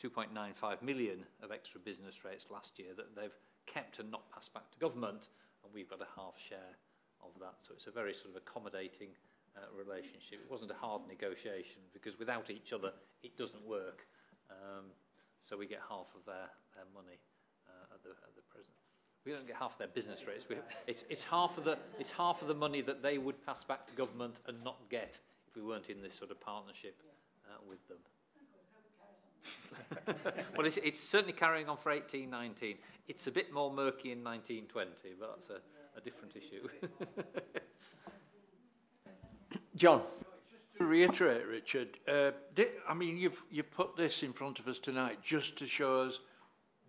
2.95 million of extra business rates last year that they've kept and not passed back to government, and we've got a half share of that. So it's a very sort of accommodating relationship. It wasn't a hard negotiation because without each other it doesn't work. So we get half of their money at the present. We don't get half their business rates. It's half of the money that they would pass back to government and not get if we weren't in this sort of partnership with them. Well, it's certainly carrying on for 18-19. It's a bit more murky in 19-20, but that's a different issue. John. Just to reiterate, Richard, I mean, you've put this in front of us tonight just to show us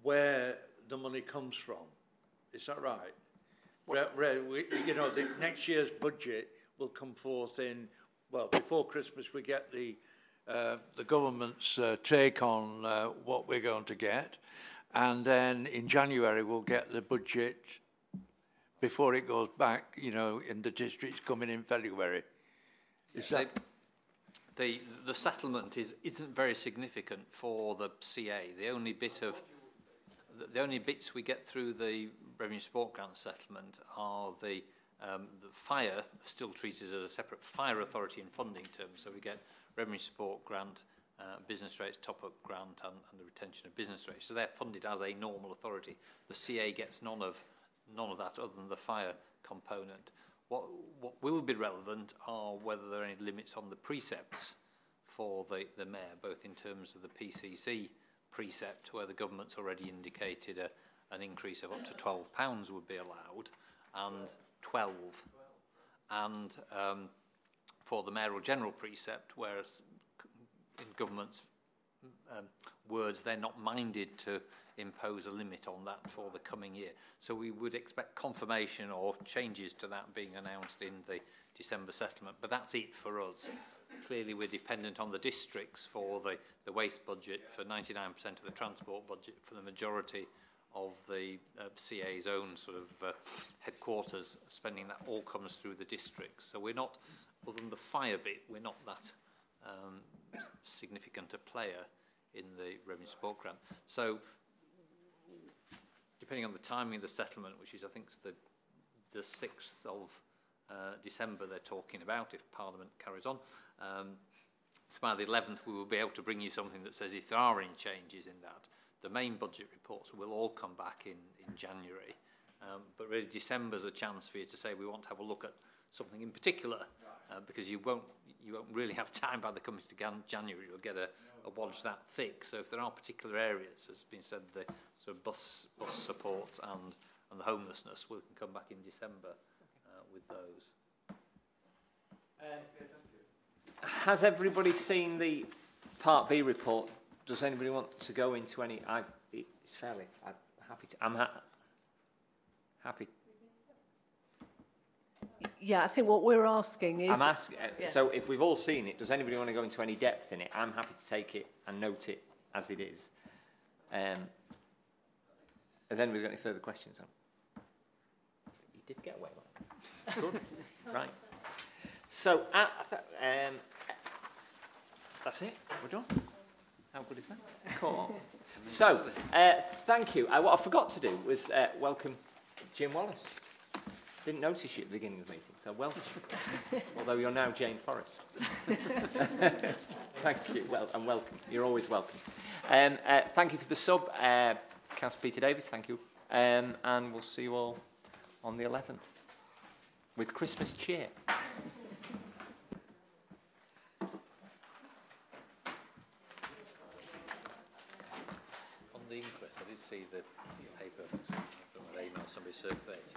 where the money comes from. Is that right? You know, the next year's budget will come forth in, well, before Christmas we get the government's take on what we're going to get, and then in January we'll get the budget before it goes back, you know, in the districts coming in February. Is that... The settlement isn't very significant for the CA. The only bits we get through the revenue support grant settlement are the fire, still treated as a separate fire authority in funding terms. So we get revenue support grant, business rates top-up grant, and the retention of business rates. So they're funded as a normal authority. The CA gets none of that other than the fire component. What will be relevant are whether there are any limits on the precepts for the mayor, both in terms of the PCC precept, where the government's already indicated an increase of up to £12 would be allowed, and 12. And for the mayoral general precept, whereas in government's words, they're not minded to impose a limit on that for the coming year. So we would expect confirmation or changes to that being announced in the December settlement, but that's it for us. Clearly we're dependent on the districts for the waste budget, for 99% of the transport budget, for the majority of the CA's own sort of headquarters spending. That all comes through the districts. So we're not, other than the fire bit, we're not that significant a player in the revenue support grant. So depending on the timing of the settlement, which is I think the 6th of December they're talking about, if Parliament carries on. So by the 11th we will be able to bring you something that says if there are any changes in that. The main budget reports will all come back in January. But really December's a chance for you to say we want to have a look at something in particular, because you won't really have time by the coming to January. You'll get a wodge that thick. So if there are particular areas, as has been said, the sort of bus supports and the homelessness, we can come back in December with those. Has everybody seen the Part B report? Does anybody want to go into any? It's fairly. I'm happy to. Happy. Yeah, I think what we're asking is... I'm asking, so if we've all seen it, does anybody want to go into any depth in it? I'm happy to take it and note it as it is. Has anybody got any further questions on? You did get away with it. Good. Right. So, that's it. We're done. How good is that? Cool. So, thank you. What I forgot to do was welcome Jim Wallace. Didn't notice you at the beginning of the meeting, so welcome. Although you're now Jane Forrest. Thank you. Well, and welcome. You're always welcome. Thank you for the sub, Councillor Peter Davis. Thank you. And we'll see you all on the 11th with Christmas cheer. On the inquest, I did see the paper from an email somebody circulated.